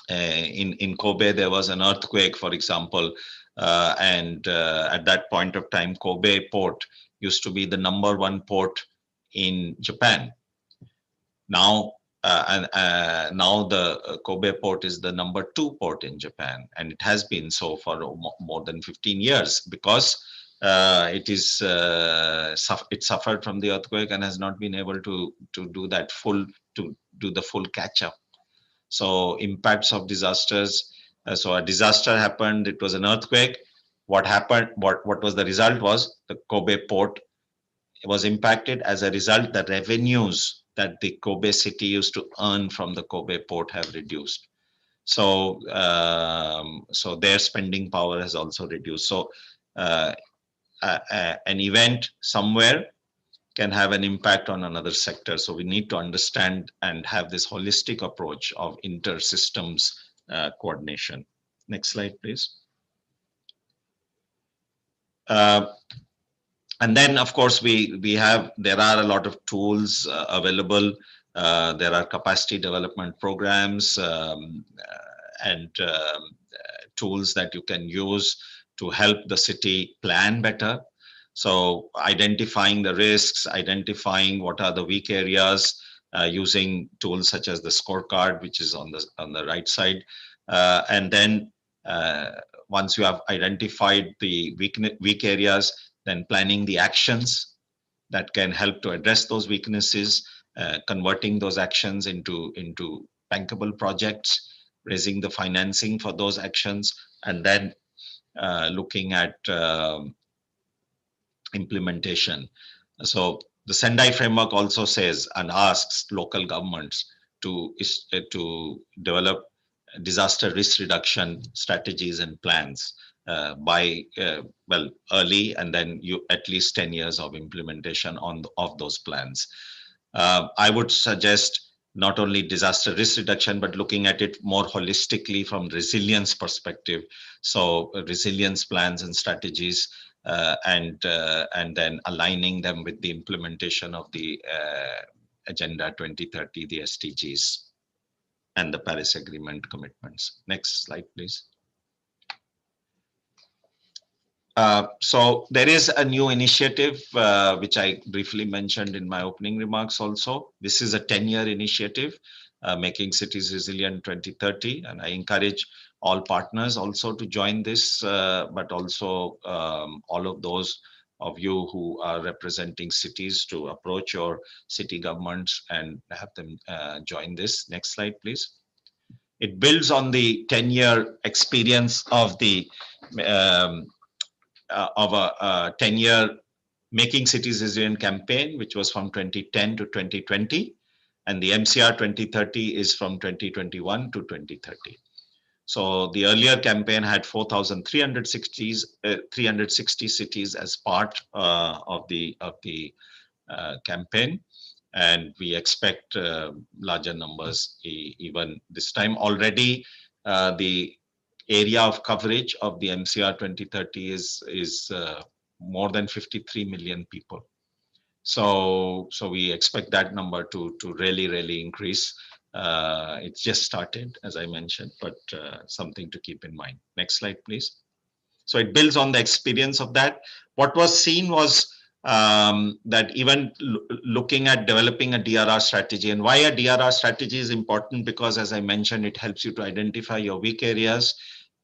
in Kobe, there was an earthquake, for example, and at that point of time, Kobe port used to be the #1 port in Japan. Now, now the Kobe port is the #2 port in Japan, and it has been so for more than 15 years, because it suffered from the earthquake and has not been able to do the full catch up. So impacts of disasters. So a disaster happened. It was an earthquake. What happened? What was the result? Was the Kobe port was impacted. As a result, the revenues that the Kobe city used to earn from the Kobe port have reduced. So, so their spending power has also reduced. So, an event somewhere can have an impact on another sector. So we need to understand and have this holistic approach of inter-systems coordination. Next slide, please. And then, of course, there are a lot of tools available. There are capacity development programs and tools that you can use to help the city plan better. So identifying the risks, identifying what are the weak areas, using tools such as the scorecard, which is on the right side. And then once you have identified the weak areas, then planning the actions that can help to address those weaknesses, converting those actions into bankable projects, raising the financing for those actions, and then looking at implementation. So the SENDI framework also says and asks local governments to develop disaster risk reduction strategies and plans by early, and then at least 10 years of implementation of those plans. I would suggest not only disaster risk reduction, but looking at it more holistically from resilience perspective. So resilience plans and strategies, and then aligning them with the implementation of the Agenda 2030, the SDGs, and the Paris Agreement commitments. Next slide, please. So there is a new initiative, which I briefly mentioned in my opening remarks also. This is a 10-year initiative, Making Cities Resilient 2030. And I encourage all partners also to join this, but also all of those of you who are representing cities to approach your city governments and have them join this. Next slide, please. It builds on the 10-year experience of the of a 10-year Making Cities Resilient campaign, which was from 2010 to 2020. And the MCR 2030 is from 2021 to 2030. So the earlier campaign had 4,360 cities as part of the campaign. And we expect larger numbers even this time. Already, the area of coverage of the MCR 2030 is more than 53 million people. So we expect that number to really increase. It's just started, as I mentioned, but something to keep in mind. Next slide, please. So it builds on the experience of that. What was seen was that even looking at developing a DRR strategy, and why a DRR strategy is important, because as I mentioned, it helps you to identify your weak areas,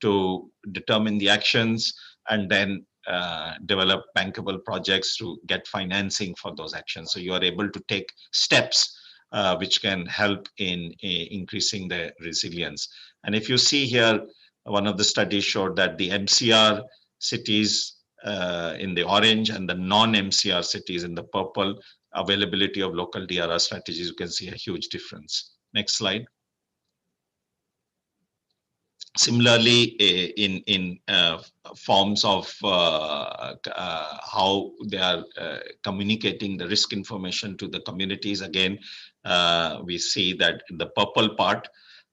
to determine the actions, and then develop bankable projects to get financing for those actions. So you are able to take steps which can help in increasing the resilience. And if you see here, one of the studies showed that the MCR cities in the orange and the non-MCR cities in the purple, availability of local DRR strategies, you can see a huge difference. Next slide. Similarly, in forms of how they are communicating the risk information to the communities, again, we see that in the purple part,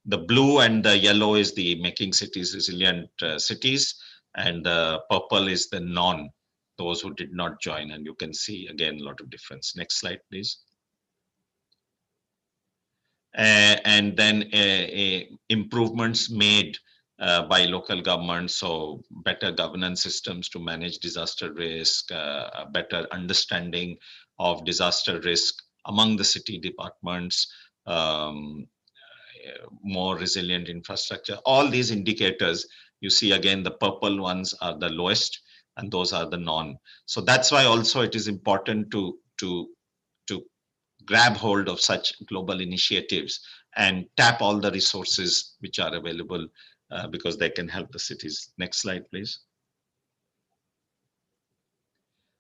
the blue and the yellow is the making cities resilient cities, and the purple is the non, those who did not join, and you can see again a lot of difference. Next slide, please. And then improvements made by local governments, so better governance systems to manage disaster risk, a better understanding of disaster risk among the city departments, more resilient infrastructure. All these indicators, you see again, the purple ones are the lowest, and those are the non. So that's why also it is important to grab hold of such global initiatives and tap all the resources which are available because they can help the cities. Next slide, please.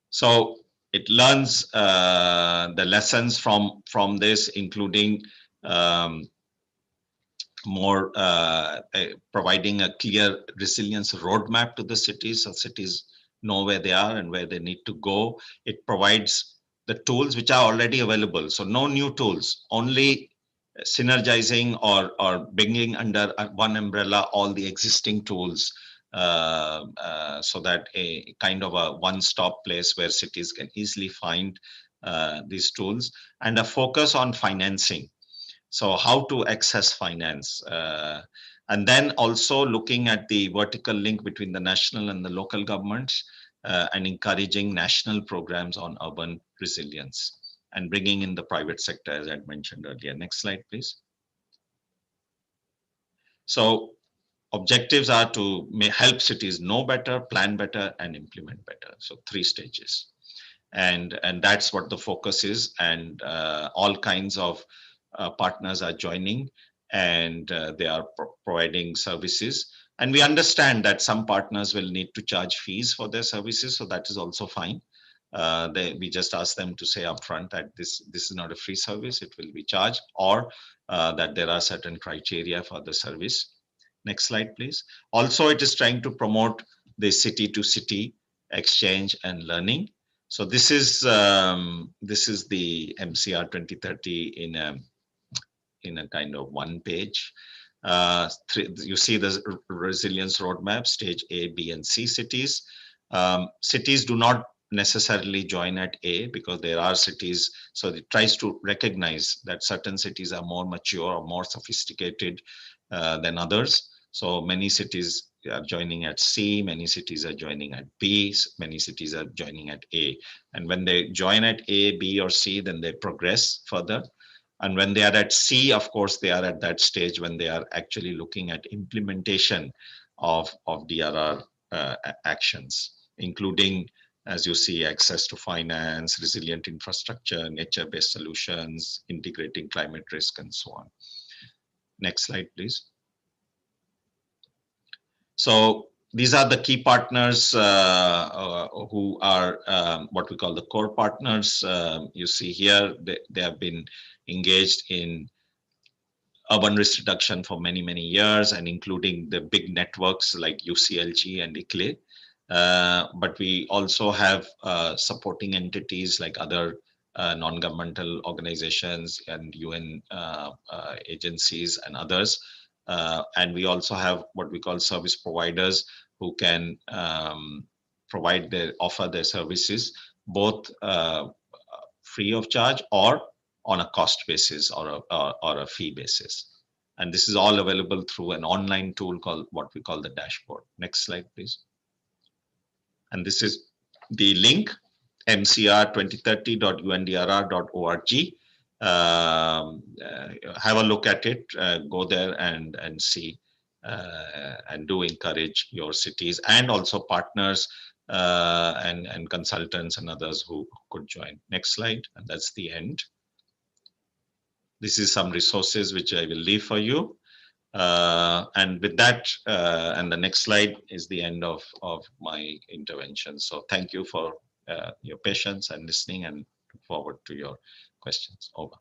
So it learns the lessons from this, including more providing a clear resilience roadmap to the cities, so cities know where they are and where they need to go. It provides the tools which are already available, so no new tools, only synergizing or bringing under one umbrella all the existing tools, so that a kind of a one-stop place where cities can easily find these tools, and a focus on financing. So how to access finance, and then also looking at the vertical link between the national and the local governments, and encouraging national programs on urban resilience, and bringing in the private sector, as I mentioned earlier. Next slide, please. So objectives are to help cities know better, plan better, and implement better. So 3 stages. And that's what the focus is, and all kinds of partners are joining, and they are providing services. And we understand that some partners will need to charge fees for their services, so that is also fine. We just ask them to say upfront that this is not a free service, it will be charged, or that there are certain criteria for the service. Next slide, please. Also, it is trying to promote the city-to-city exchange and learning. So this is the MCR 2030 in a kind of one page. You see the resilience roadmap, stage A, B, and C cities. Cities do not necessarily join at A, because there are cities, so it tries to recognize that certain cities are more mature or more sophisticated than others. So many cities are joining at C, many cities are joining at B, many cities are joining at A. And when they join at A, B, or C, then they progress further. And when they are at C, of course, they are at that stage when they are actually looking at implementation of DRR actions, including, as you see, access to finance, resilient infrastructure, nature-based solutions, integrating climate risk, and so on. Next slide, please. So these are the key partners who are what we call the core partners. You see here, they have been engaged in urban risk reduction for many, many years, and including the big networks like UCLG and ICLE. But we also have supporting entities like other non-governmental organizations and UN agencies and others And we also have what we call service providers who can offer their services both free of charge or on a cost basis or a fee basis. And this is all available through an online tool called what we call the dashboard. Next slide, please. And this is the link, mcr2030.undrr.org. Have a look at it, go there and see, and do encourage your cities and also partners and consultants and others who could join. Next slide, and that's the end. This is some resources which I will leave for you. And with that, and the next slide is the end of my intervention. So thank you for your patience and listening, and look forward to your questions. Over.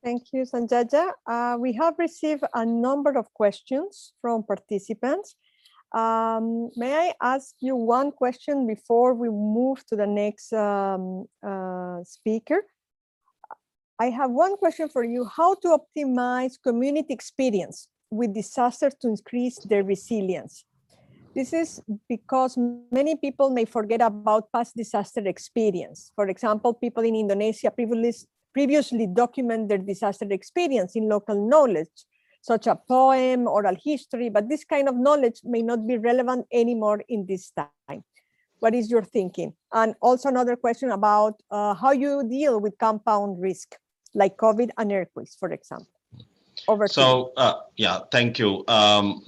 Thank you, Sanjaya. We have received a number of questions from participants. May I ask you one question before we move to the next speaker? I have one question for you: how to optimize community experience with disaster to increase their resilience? This is because many people may forget about past disaster experience. For example, people in Indonesia previously document their disaster experience in local knowledge, such a poem, oral history, but this kind of knowledge may not be relevant anymore in this time. What is your thinking? And also another question about how you deal with compound risk, like COVID and earthquakes, for example. Over to you. Yeah, thank you.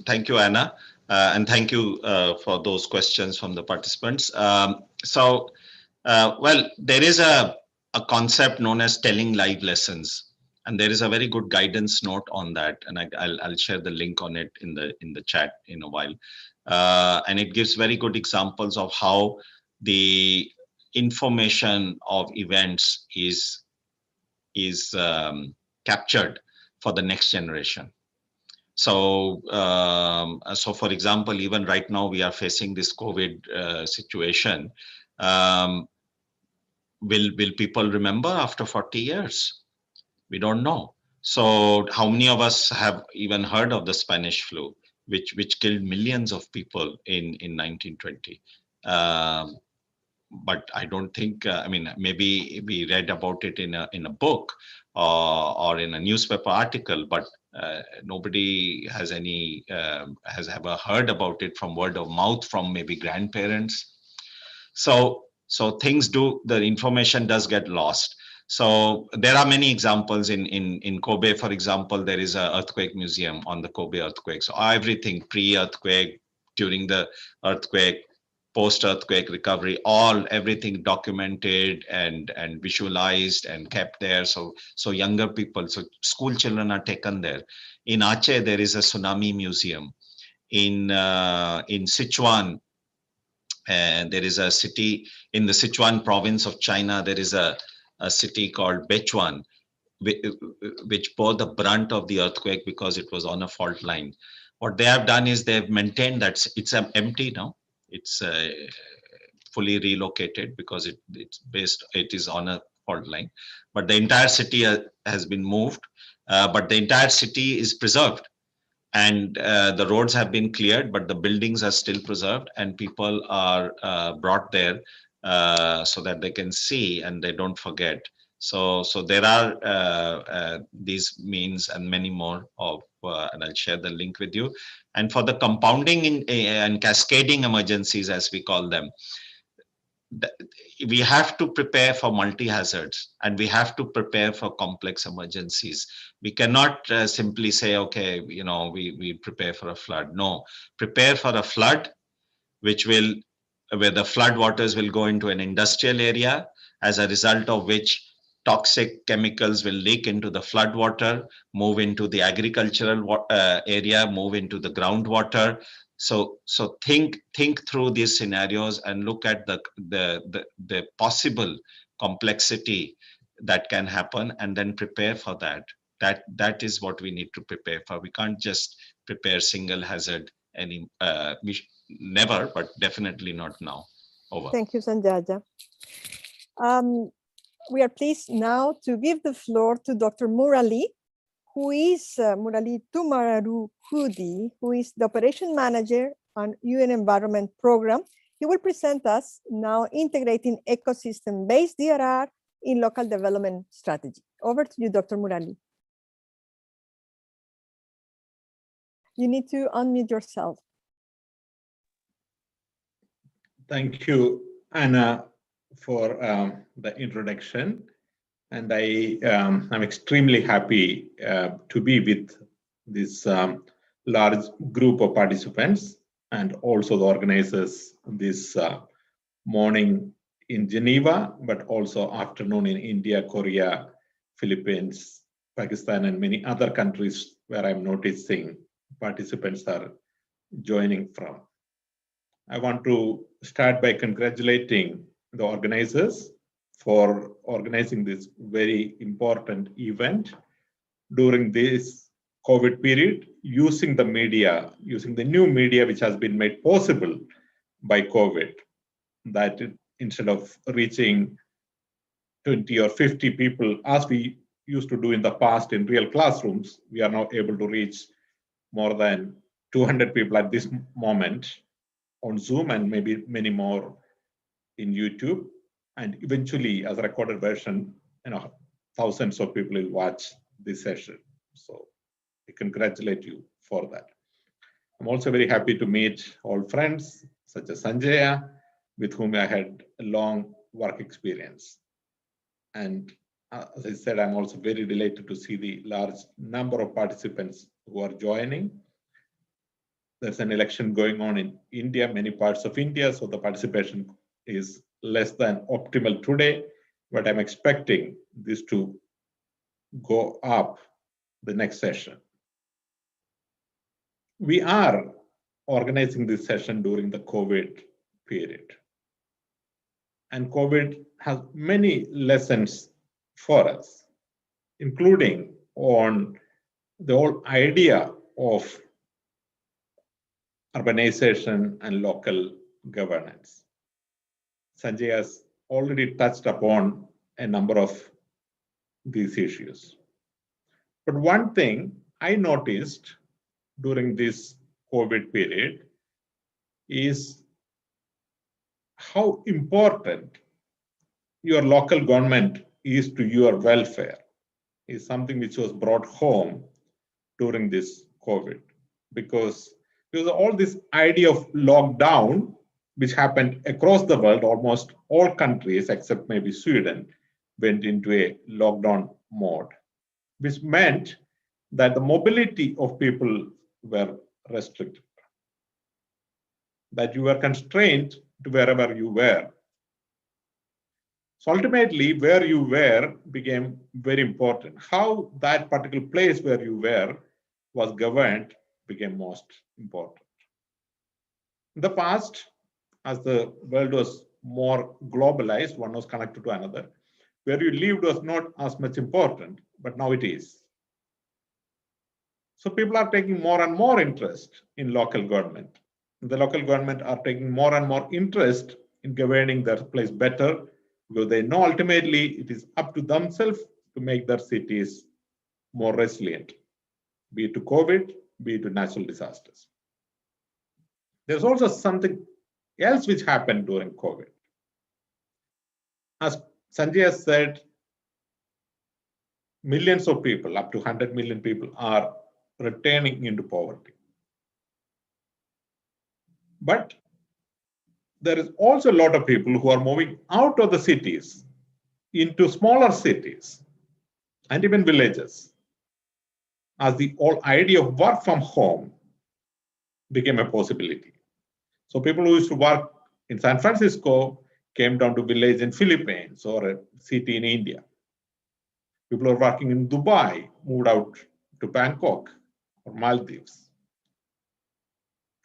Thank you, Anna. And thank you for those questions from the participants. Well, there is a concept known as telling live lessons, and there is a very good guidance note on that, and I'll share the link on it in the chat in a while. And it gives very good examples of how the information of events is captured for the next generation. So, for example, even right now we are facing this COVID situation. Will people remember after 40 years? We don't know. So how many of us have even heard of the Spanish flu, which killed millions of people in 1920? But I don't think, I mean, maybe we read about it in a book or in a newspaper article, but nobody has has ever heard about it from word of mouth from maybe grandparents. So the information does get lost. So there are many examples in Kobe, for example. There is an earthquake museum on the Kobe earthquake. So everything pre-earthquake, during the earthquake, post-earthquake recovery, everything documented and visualized and kept there. So younger people, so school children are taken there. In Aceh, there is a tsunami museum. In Sichuan, and there is a city in the Sichuan province of China. There is a city called Bechuan, which bore the brunt of the earthquake because it was on a fault line. What they have done is they've maintained that it's empty now. It's fully relocated because it is on a fault line. But the entire city has been moved, but the entire city is preserved. And the roads have been cleared, but the buildings are still preserved, and people are brought there so that they can see and they don't forget. So there are these means and many more of, and I'll share the link with you. And for the compounding and cascading emergencies, as we call them, we have to prepare for multi-hazards, and we have to prepare for complex emergencies. We cannot simply say, okay, we prepare for a flood. No, prepare for a flood, where the flood waters will go into an industrial area, as a result of which toxic chemicals will leak into the flood water, move into the agricultural area, move into the groundwater. So think through these scenarios and look at the possible complexity that can happen, and then prepare for that. That is what we need to prepare for. We can't just prepare single hazard never, but definitely not now. Over. Thank you, Sanjaya. We are pleased now to give the floor to Dr. Murali, who is Murali Tumararu Hudi, who is the Operation Manager on UN Environment Program. He will present us now integrating ecosystem-based DRR in local development strategy. Over to you, Dr. Murali. You need to unmute yourself. Thank you, Anna, for the introduction. And I'm extremely happy to be with this large group of participants and also the organizers this morning in Geneva, but also afternoon in India, Korea, Philippines, Pakistan, and many other countries where I'm noticing participants are joining from. I want to start by congratulating the organizers for organizing this very important event during this COVID period, using the media, using the new media which has been made possible by COVID, that instead of reaching 20 or 50 people as we used to do in the past in real classrooms, we are now able to reach more than 200 people at this moment on Zoom and maybe many more in YouTube. And eventually, as a recorded version, thousands of people will watch this session. So I congratulate you for that. I'm also very happy to meet old friends such as Sanjaya, with whom I had a long work experience. And as I said, I'm also very delighted to see the large number of participants who are joining. There's an election going on in India, many parts of India, so the participation is less than optimal today, but I'm expecting this to go up the next session. We are organizing this session during the COVID period. And COVID has many lessons for us, including on the whole idea of urbanization and local governance. Sanjay has already touched upon a number of these issues. But one thing I noticed during this COVID period is how important your local government is to your welfare, is something which was brought home during this COVID, because all this idea of lockdown, which happened across the world, almost all countries except maybe Sweden went into a lockdown mode, which meant that the mobility of people were restricted, that you were constrained to wherever you were. So ultimately, where you were became very important. How that particular place where you were was governed became most important. In the past, as the world was more globalized, one was connected to another, where you lived was not as much important, but now it is. So people are taking more and more interest in local government. The local government are taking more and more interest in governing their place better, because they know ultimately it is up to themselves to make their cities more resilient, be it to COVID, be it to natural disasters. There's also something else which happened during COVID. As Sanjay said, millions of people, up to 100 million people, are returning into poverty. But there is also a lot of people who are moving out of the cities into smaller cities and even villages, as the whole idea of work from home became a possibility. So people who used to work in San Francisco came down to village in Philippines or a city in India. People who are working in Dubai moved out to Bangkok or Maldives.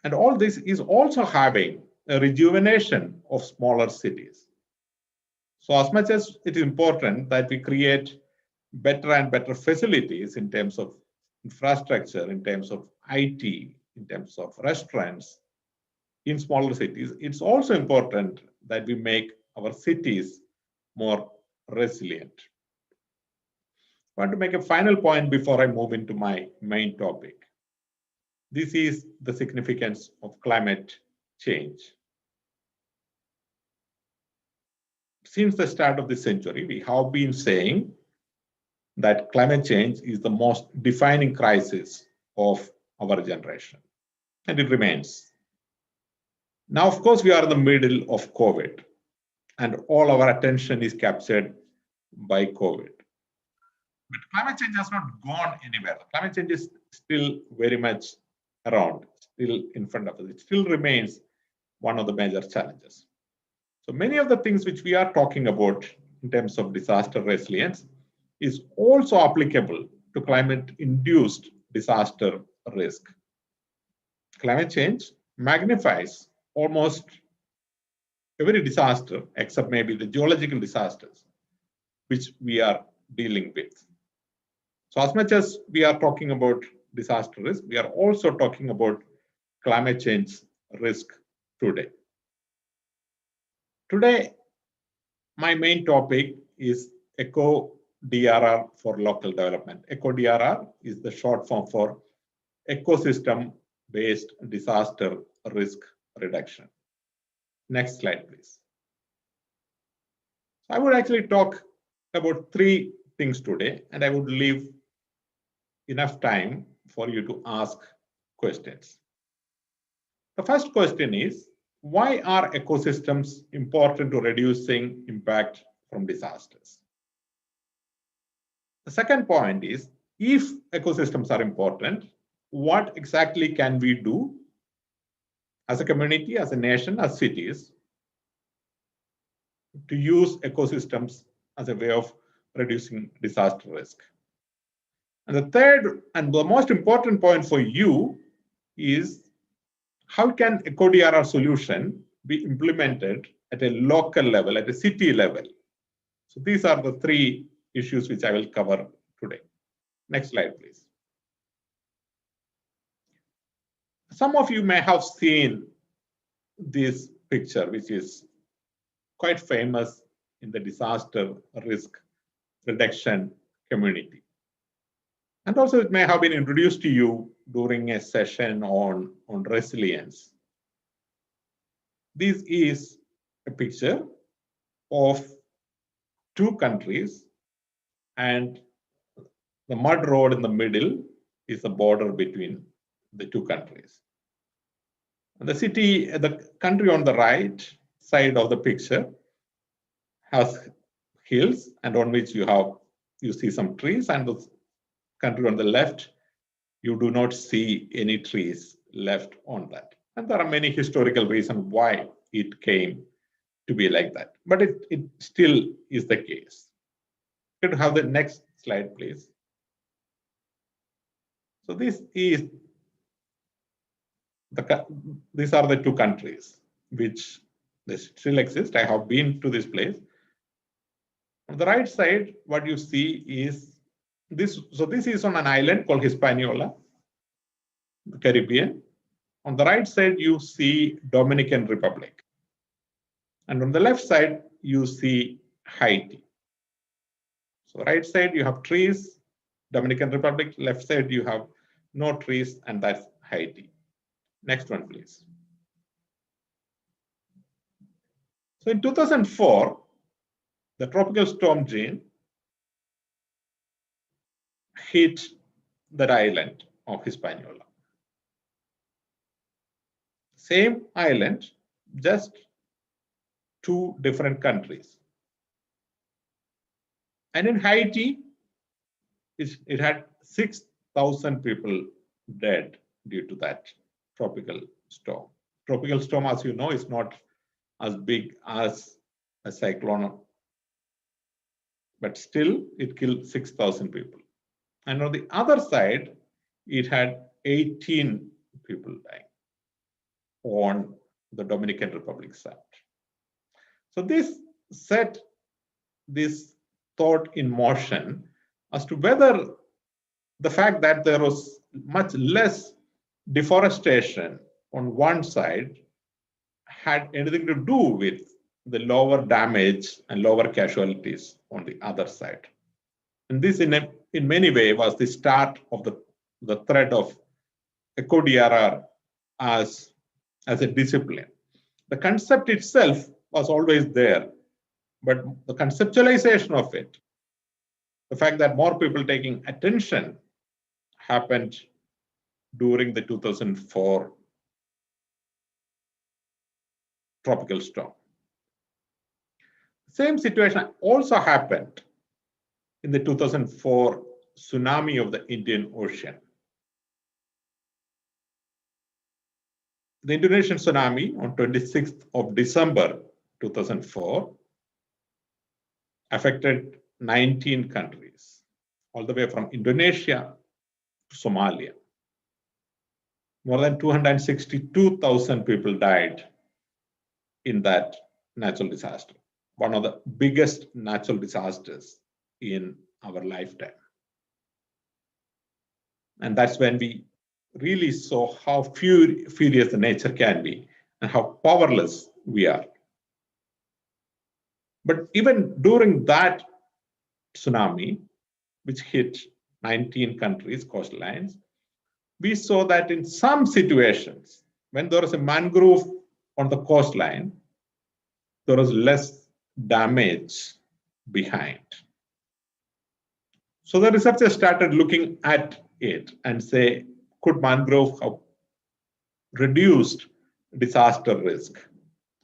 And all this is also having a rejuvenation of smaller cities. So as much as it is important that we create better and better facilities in terms of infrastructure, in terms of IT, in terms of restaurants in smaller cities, it's also important that we make our cities more resilient. I want to make a final point before I move into my main topic. This is the significance of climate change. Since the start of the century, we have been saying that climate change is the most defining crisis of our generation, and it remains. Now, of course, we are in the middle of COVID, and all our attention is captured by COVID. But climate change has not gone anywhere. Climate change is still very much around, still in front of us. It still remains one of the major challenges. So many of the things which we are talking about in terms of disaster resilience is also applicable to climate-induced disaster risk. Climate change magnifies almost every disaster, except maybe the geological disasters, which we are dealing with. So as much as we are talking about disaster risk, we are also talking about climate change risk today. Today, my main topic is ECO-DRR for local development. ECO-DRR is the short form for ecosystem-based disaster risk reduction. Next slide, please. I would actually talk about three things today, and I would leave enough time for you to ask questions. The first question is, why are ecosystems important to reducing impact from disasters? The second point is, if ecosystems are important, what exactly can we do as a community, as a nation, as cities, to use ecosystems as a way of reducing disaster risk? And the third and the most important point for you is, how can ECO-DRR solution be implemented at a local level, at a city level? So these are the three issues which I will cover today. Next slide, please. Some of you may have seen this picture, which is quite famous in the disaster risk reduction community. And also it may have been introduced to you during a session on resilience. This is a picture of two countries, and the mud road in the middle is the border between the two countries. And the country on the right side of the picture has hills, and on which you see some trees, and the country on the left, you do not see any trees left on that. And there are many historical reasons why it came to be like that, but it still is the case. Could have the next slide, please. So these are the two countries which they still exist. I have been to this place. On the right side, what you see is this. So this is on an island called Hispaniola, the Caribbean. On the right side, you see Dominican Republic. And on the left side, you see Haiti. So right side, you have trees, Dominican Republic. Left side, you have no trees, and that's Haiti. Next one, please. So in 2004, the tropical storm Jean hit that island of Hispaniola. Same island, just two different countries. And in Haiti, it had 6,000 people dead due to that tropical storm. Tropical storm, as you know, is not as big as a cyclone, but still it killed 6,000 people. And on the other side, it had 18 people dying on the Dominican Republic side. So this set this thought in motion as to whether the fact that there was much less deforestation on one side had anything to do with the lower damage and lower casualties on the other side. And this in a in many ways was the start of the thread of eco-DRR as a discipline. The concept itself was always there, but the conceptualization of it, the fact that more people taking attention, happened during the 2004 tropical storm. Same situation also happened in the 2004 tsunami of the Indian Ocean. The Indonesian tsunami on 26th of December 2004 affected 19 countries, all the way from Indonesia to Somalia. More than 262,000 people died in that natural disaster, one of the biggest natural disasters in our lifetime. And that's when we really saw how furious the nature can be and how powerless we are. But even during that tsunami, which hit 19 countries' coastlines, we saw that in some situations, when there was a mangrove on the coastline, there was less damage behind. So the researchers started looking at it and say, could mangrove have reduced disaster risk?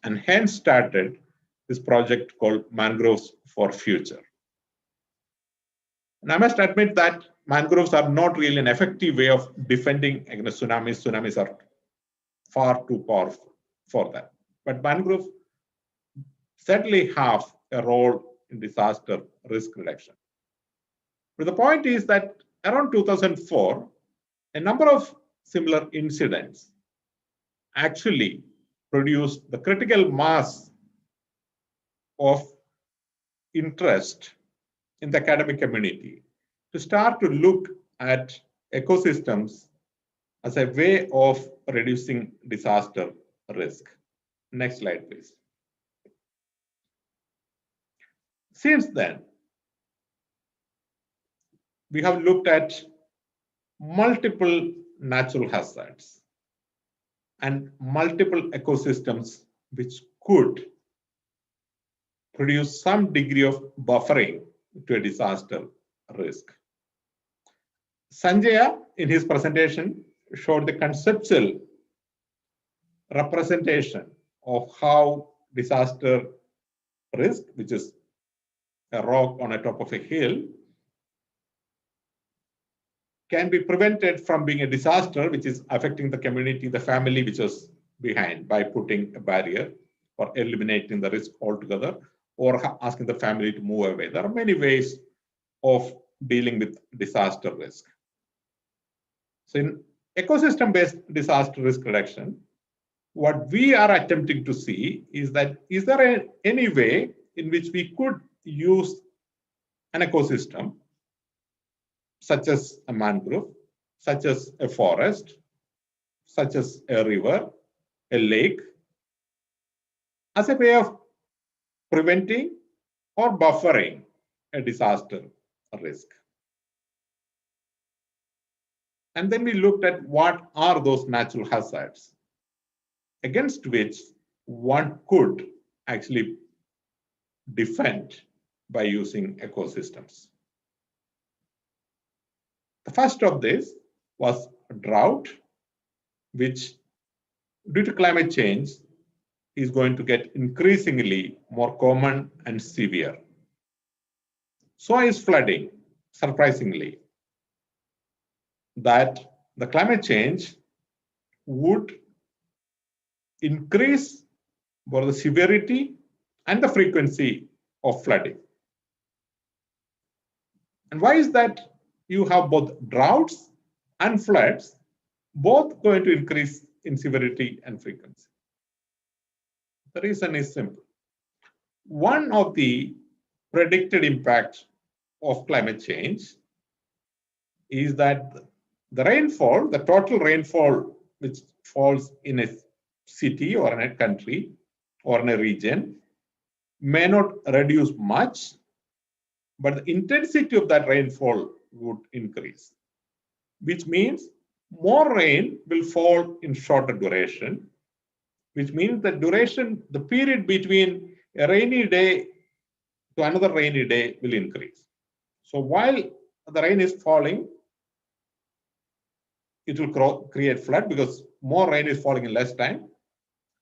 And hence started this project called Mangroves for Future. And I must admit that mangroves are not really an effective way of defending against tsunamis. Tsunamis are far too powerful for that. But mangroves certainly have a role in disaster risk reduction. But the point is that around 2004, a number of similar incidents actually produced the critical mass of interest in the academic community to start to look at ecosystems as a way of reducing disaster risk. Next slide, please. Since then, we have looked at multiple natural hazards and multiple ecosystems which could produce some degree of buffering to a disaster risk. Sanjaya, in his presentation, showed the conceptual representation of how disaster risk, which is a rock on the top of a hill, can be prevented from being a disaster, which is affecting the community, the family which was behind, by putting a barrier or eliminating the risk altogether, or asking the family to move away. There are many ways of dealing with disaster risk. So in ecosystem-based disaster risk reduction, what we are attempting to see is that, is there any way in which we could use an ecosystem, such as a mangrove, such as a forest, such as a river, a lake, as a way of preventing or buffering a disaster risk. And then we looked at what are those natural hazards against which one could actually defend by using ecosystems. The first of this was drought, which due to climate change is going to get increasingly more common and severe. So is flooding, surprisingly, that the climate change would increase both the severity and the frequency of flooding. And why is that? You have both droughts and floods, both going to increase in severity and frequency. The reason is simple. One of the predicted impacts of climate change is that the rainfall, the total rainfall which falls in a city or in a country or in a region, may not reduce much, but the intensity of that rainfall would increase, which means more rain will fall in shorter duration, which means the duration, the period between a rainy day to another rainy day will increase. So while the rain is falling, it will create flood because more rain is falling in less time.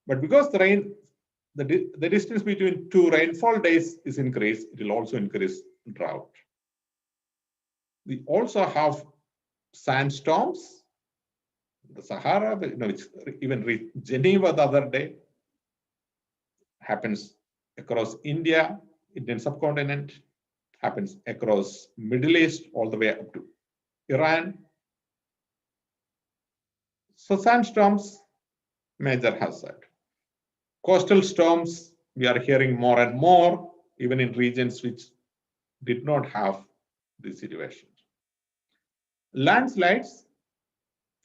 But because the rain, the distance between two rainfall days is increased, it will also increase drought. We also have sandstorms. The Sahara, which even reached Geneva the other day, happens across India, Indian subcontinent, happens across Middle East all the way up to Iran. So sandstorms, major hazard. Coastal storms, we are hearing more and more, even in regions which did not have this situation. Landslides,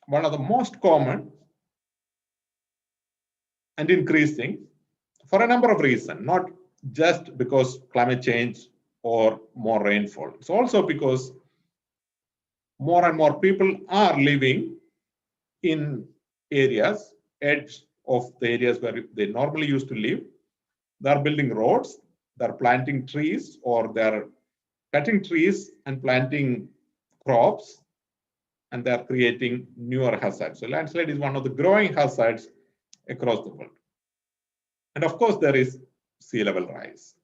one of the most common and increasing for a number of reasons, not just because climate change or more rainfall. It's also because more and more people are living in areas, edge of the areas where they normally used to live. They're building roads, they're planting trees, or they're cutting trees and planting crops, and they're creating newer hazards. So landslide is one of the growing hazards across the world. And of course, there is sea level rise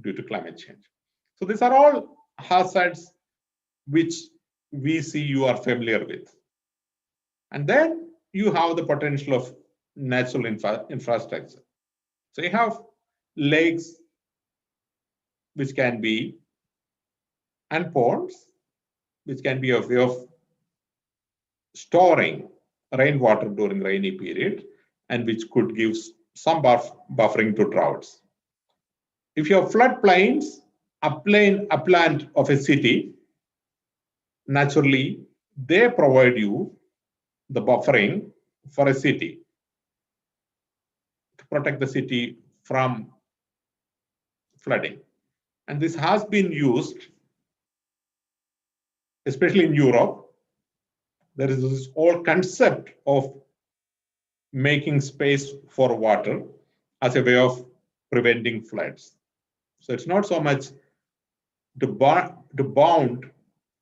due to climate change. So these are all hazards which we see you are familiar with. And then you have the potential of natural infrastructure. So you have lakes, which can be, and ponds, which can be a way of storing rainwater during rainy period, and which could give some buffering to droughts. If you have floodplains, upland of a city, naturally, they provide you the buffering for a city to protect the city from flooding. And this has been used, especially in Europe. There is this whole concept of making space for water as a way of preventing floods. So it's not so much to bound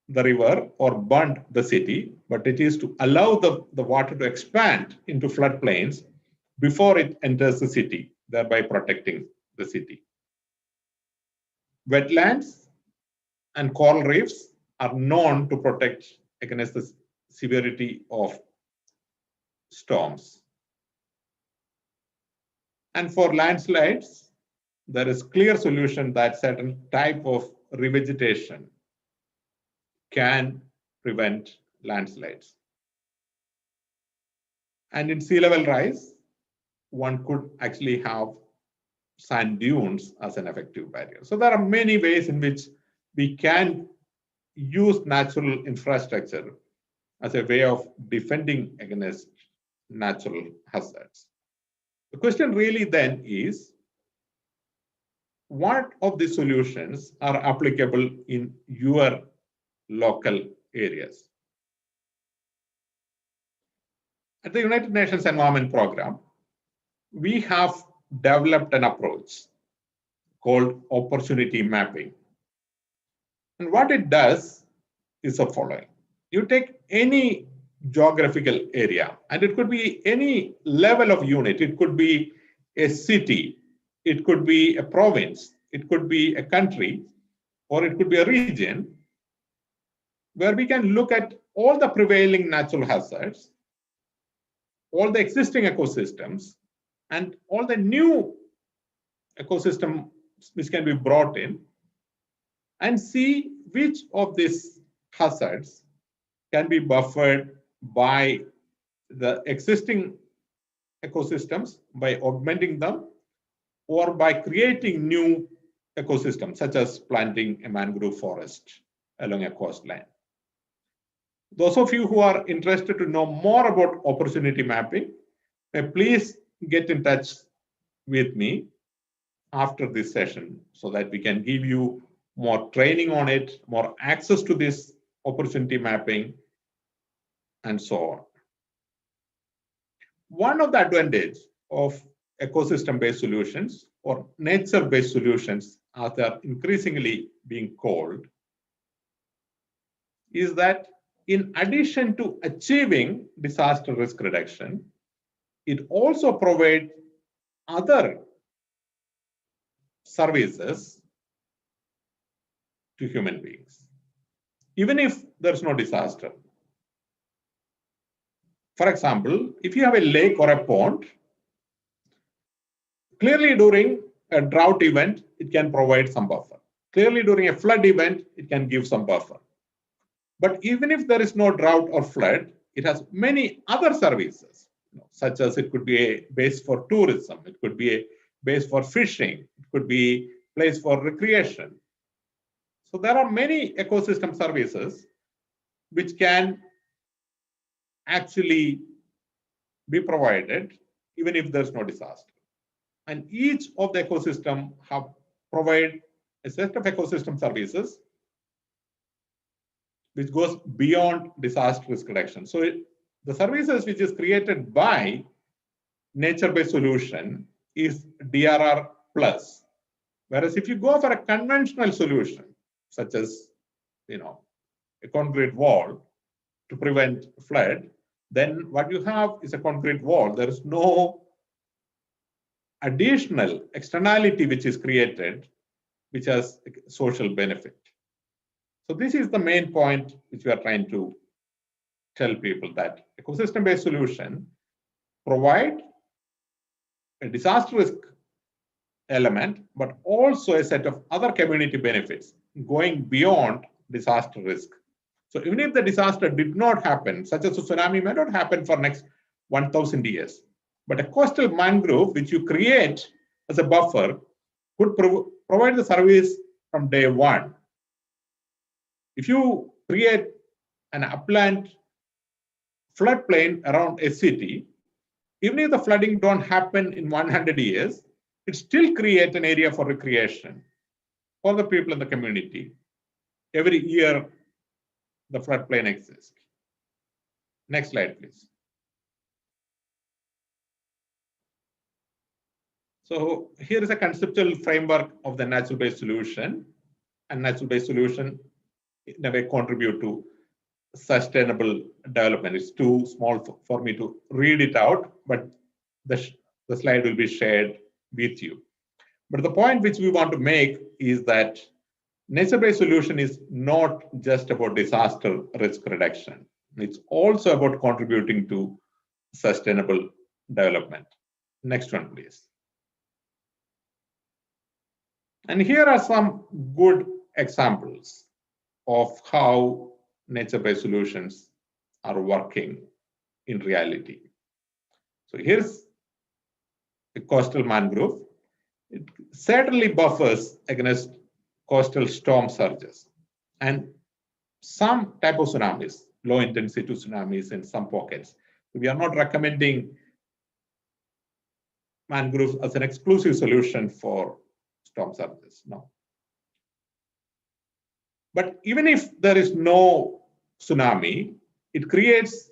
the river or bund the city, but it is to allow the water to expand into floodplains before it enters the city, thereby protecting the city. Wetlands and coral reefs are known to protect against the severity of storms. And for landslides, there is clear solution that certain type of revegetation can prevent landslides. And in sea level rise, one could actually have sand dunes as an effective barrier. So there are many ways in which we can use natural infrastructure as a way of defending against natural hazards. The question really then is, what of the solutions are applicable in your local areas? At the United Nations Environment Programme, we have developed an approach called opportunity mapping. And what it does is the following. You take any geographical area, and it could be any level of unit. It could be a city, it could be a province, it could be a country, or it could be a region, where we can look at all the prevailing natural hazards, all the existing ecosystems, and all the new ecosystems which can be brought in, and see which of these hazards can be buffered by the existing ecosystems, by augmenting them, or by creating new ecosystems, such as planting a mangrove forest along a coastline. Those of you who are interested to know more about opportunity mapping, please get in touch with me after this session so that we can give you more training on it, more access to this opportunity mapping, and so on. One of the advantages of ecosystem-based solutions or nature-based solutions, as they are increasingly being called, is that in addition to achieving disaster risk reduction, it also provides other services to human beings, even if there's no disaster. For example, if you have a lake or a pond, clearly during a drought event, it can provide some buffer. Clearly during a flood event, it can give some buffer. But even if there is no drought or flood, it has many other services, such as it could be a base for tourism, it could be a base for fishing, it could be a place for recreation. So there are many ecosystem services which can actually be provided even if there's no disaster. And each of the ecosystem have provide a set of ecosystem services which goes beyond disaster risk reduction. So the services which is created by nature-based solution is DRR plus. Whereas if you go for a conventional solution, such as a concrete wall to prevent flood, then what you have is a concrete wall. There is no additional externality which is created, which has social benefit. So this is the main point which we are trying to tell people, that ecosystem-based solution provide a disaster risk element, but also a set of other community benefits going beyond disaster risk. So even if the disaster did not happen, such as a tsunami may not happen for next 1,000 years, but a coastal mangrove which you create as a buffer could provide the service from day one. If you create an upland floodplain around a city, even if the flooding don't happen in 100 years, it still creates an area for recreation for the people in the community. Every year, the floodplain exists. Next slide, please. So here is a conceptual framework of the natural-based solution, and natural-based solution in a way contribute to sustainable development. It's too small for me to read it out, but the slide will be shared with you. But the point which we want to make is that nature-based solution is not just about disaster risk reduction. It's also about contributing to sustainable development. Next one, please. And here are some good examples of how nature-based solutions are working in reality. So here's a coastal mangrove. It certainly buffers against coastal storm surges and some type of tsunamis, low intensity tsunamis in some pockets. We are not recommending mangroves as an exclusive solution for storm surges, no. But even if there is no tsunami, it creates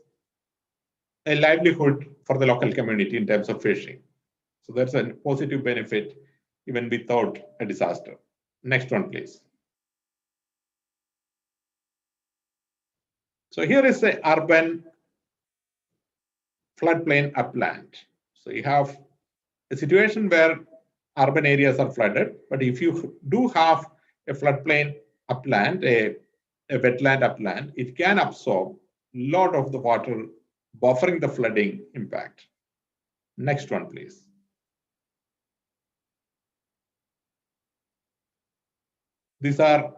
a livelihood for the local community in terms of fishing. So that's a positive benefit even without a disaster. Next one, please. So here is the urban floodplain upland. So you have a situation where urban areas are flooded, but if you do have a floodplain upland, a wetland upland, it can absorb a lot of the water, buffering the flooding impact. Next one, please. These are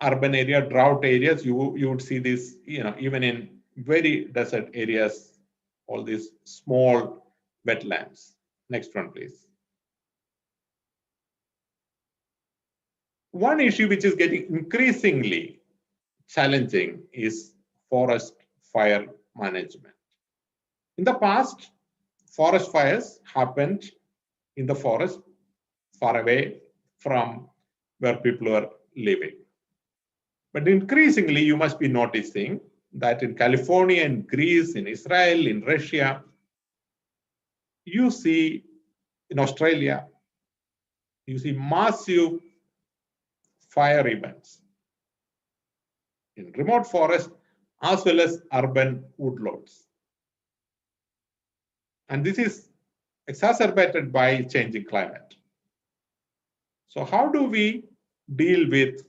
urban area, drought areas. You would see this, even in very desert areas, all these small wetlands. Next one, please. One issue which is getting increasingly challenging is forest fire management. In the past, forest fires happened in the forest far away from where people were living. But increasingly, you must be noticing that in California, in Greece, in Israel, in Russia, you see in Australia, you see massive fire events in remote forests as well as urban woodlots. And this is exacerbated by changing climate. So how do we deal with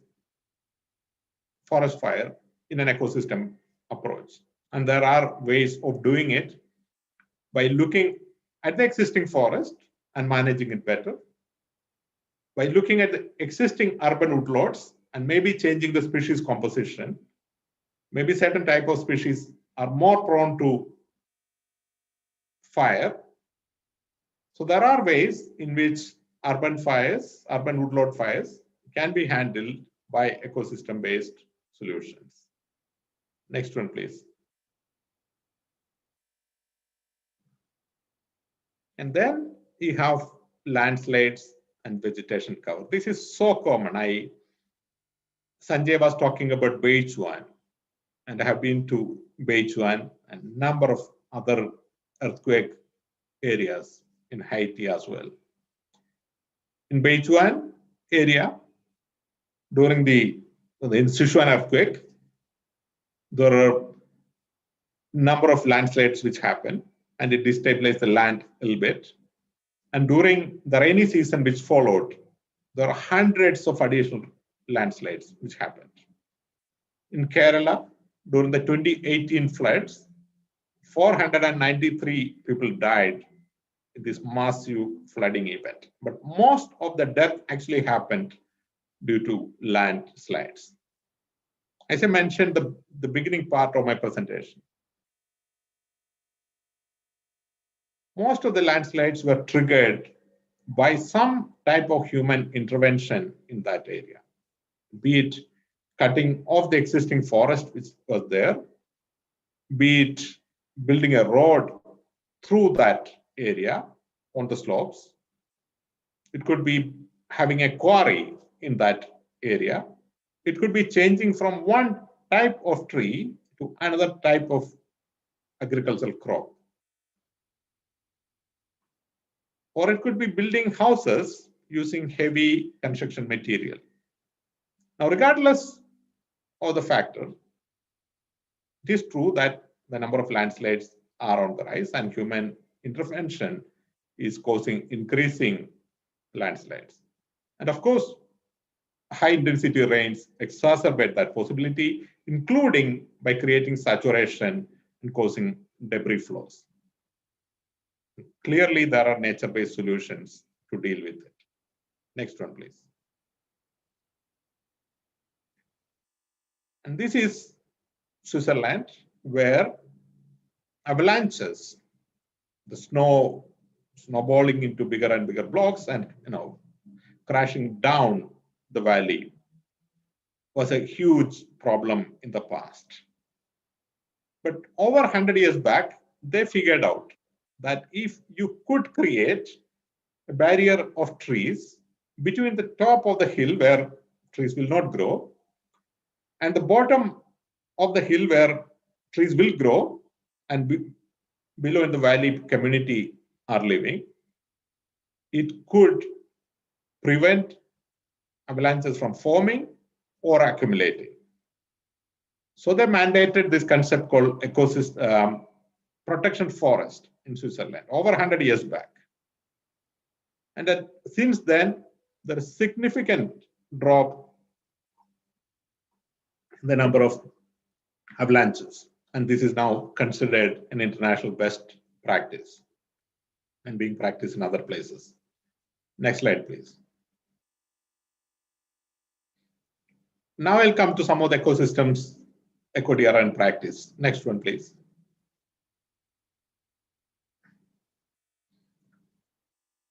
forest fire in an ecosystem approach? And there are ways of doing it by looking at the existing forest and managing it better, by looking at the existing urban woodlots and maybe changing the species composition. Maybe certain type of species are more prone to fire. So there are ways in which urban fires, urban woodlot fires can be handled by ecosystem-based solutions. Next one, please. And then you have landslides and vegetation cover. This is so common. Sanjay was talking about Beichuan, and I have been to Beichuan and number of other earthquake areas in Haiti as well. In Beichuan area, during the Sichuan earthquake, there are number of landslides which happen, and it destabilized the land a little bit. And during the rainy season which followed, there are hundreds of additional landslides which happened. In Kerala, during the 2018 floods, 493 people died in this massive flooding event. But most of the death actually happened due to landslides. As I mentioned, the beginning part of my presentation, most of the landslides were triggered by some type of human intervention in that area, be it cutting off the existing forest which was there, be it building a road through that area on the slopes. It could be having a quarry in that area. It could be changing from one type of tree to another type of agricultural crop. Or it could be building houses using heavy construction material. Now, regardless of the factor, it is true that the number of landslides are on the rise and human intervention is causing increasing landslides. And of course, high intensity rains exacerbate that possibility, including by creating saturation and causing debris flows. Clearly, there are nature-based solutions to deal with it. Next one, please. And this is Switzerland, where avalanches, the snow snowballing into bigger and bigger blocks and crashing down the valley, was a huge problem in the past. But over 100 years back, they figured out that if you could create a barrier of trees between the top of the hill where trees will not grow and the bottom of the hill where trees will grow and below in the valley community are living, it could prevent avalanches from forming or accumulating. So they mandated this concept called ecosystem protection forest in Switzerland over 100 years back. And that since then, there is significant drop in the number of avalanches. And this is now considered an international best practice and being practiced in other places. Next slide, please. Now I'll come to some of the ecosystems, eco-DRR in practice. Next one, please.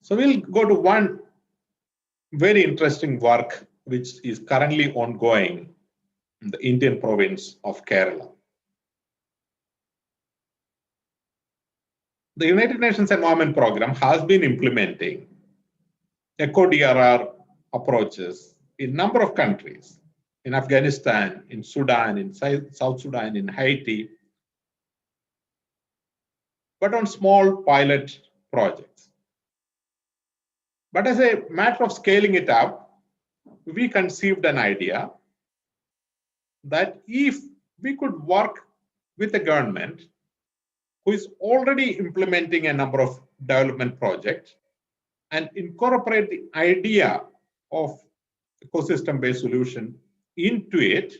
So we'll go to one very interesting work which is currently ongoing in the Indian province of Kerala. The United Nations Environment Programme has been implementing eco-DRR approaches in a number of countries. in Afghanistan, in Sudan, in South Sudan, in Haiti, but on small pilot projects. But as a matter of scaling it up, we conceived an idea that if we could work with a government who is already implementing a number of development projects and incorporate the idea of ecosystem-based solution into it,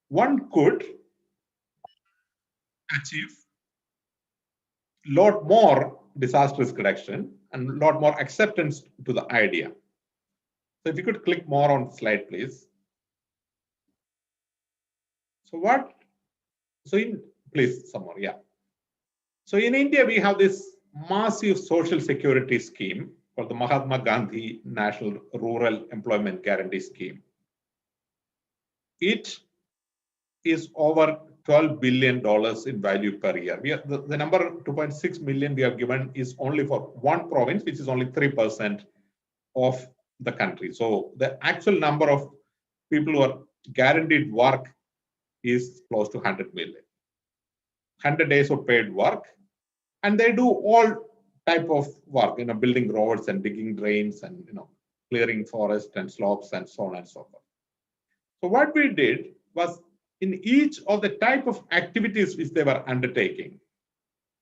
one could achieve a lot more disaster risk reduction and a lot more acceptance to the idea. So if you could click more on the slide, please. Please, some more, yeah. So in India, we have this massive social security scheme called the Mahatma Gandhi National Rural Employment Guarantee Scheme. It is over $12 billion in value per year. The number 2.6 million we have given is only for one province, which is only 3% of the country. So the actual number of people who are guaranteed work is close to 100 million. 100 days of paid work, and they do all type of work, building roads and digging drains and clearing forest and slopes and so on and so forth. So what we did was, in each of the type of activities which they were undertaking,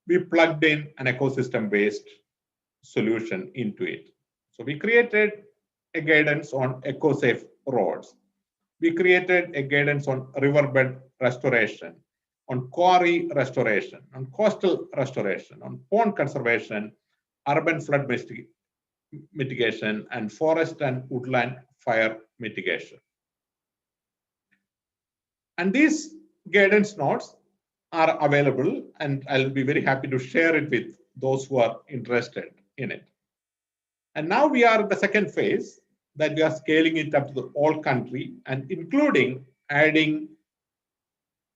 we plugged in an ecosystem-based solution into it. So we created a guidance on eco-safe roads. We created a guidance on riverbed restoration, on quarry restoration, on coastal restoration, on pond conservation, urban flood mitigation, and forest and woodland fire mitigation. And these guidance notes are available, and I'll be very happy to share it with those who are interested in it. And now we are in the second phase, that we are scaling it up to the whole country and including adding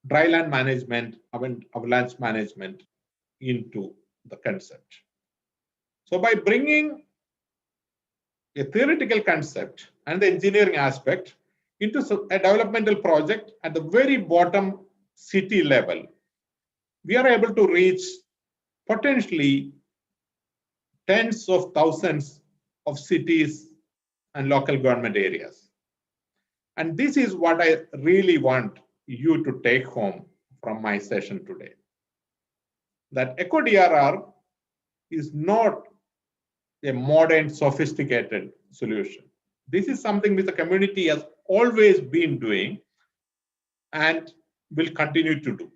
dryland management, avalanche management into the concept. So by bringing a theoretical concept and the engineering aspect into a developmental project at the very bottom city level, we are able to reach potentially tens of thousands of cities and local government areas. And this is what I really want you to take home from my session today. That eco-DRR is not a modern, sophisticated solution. This is something which the community has always been doing and will continue to do.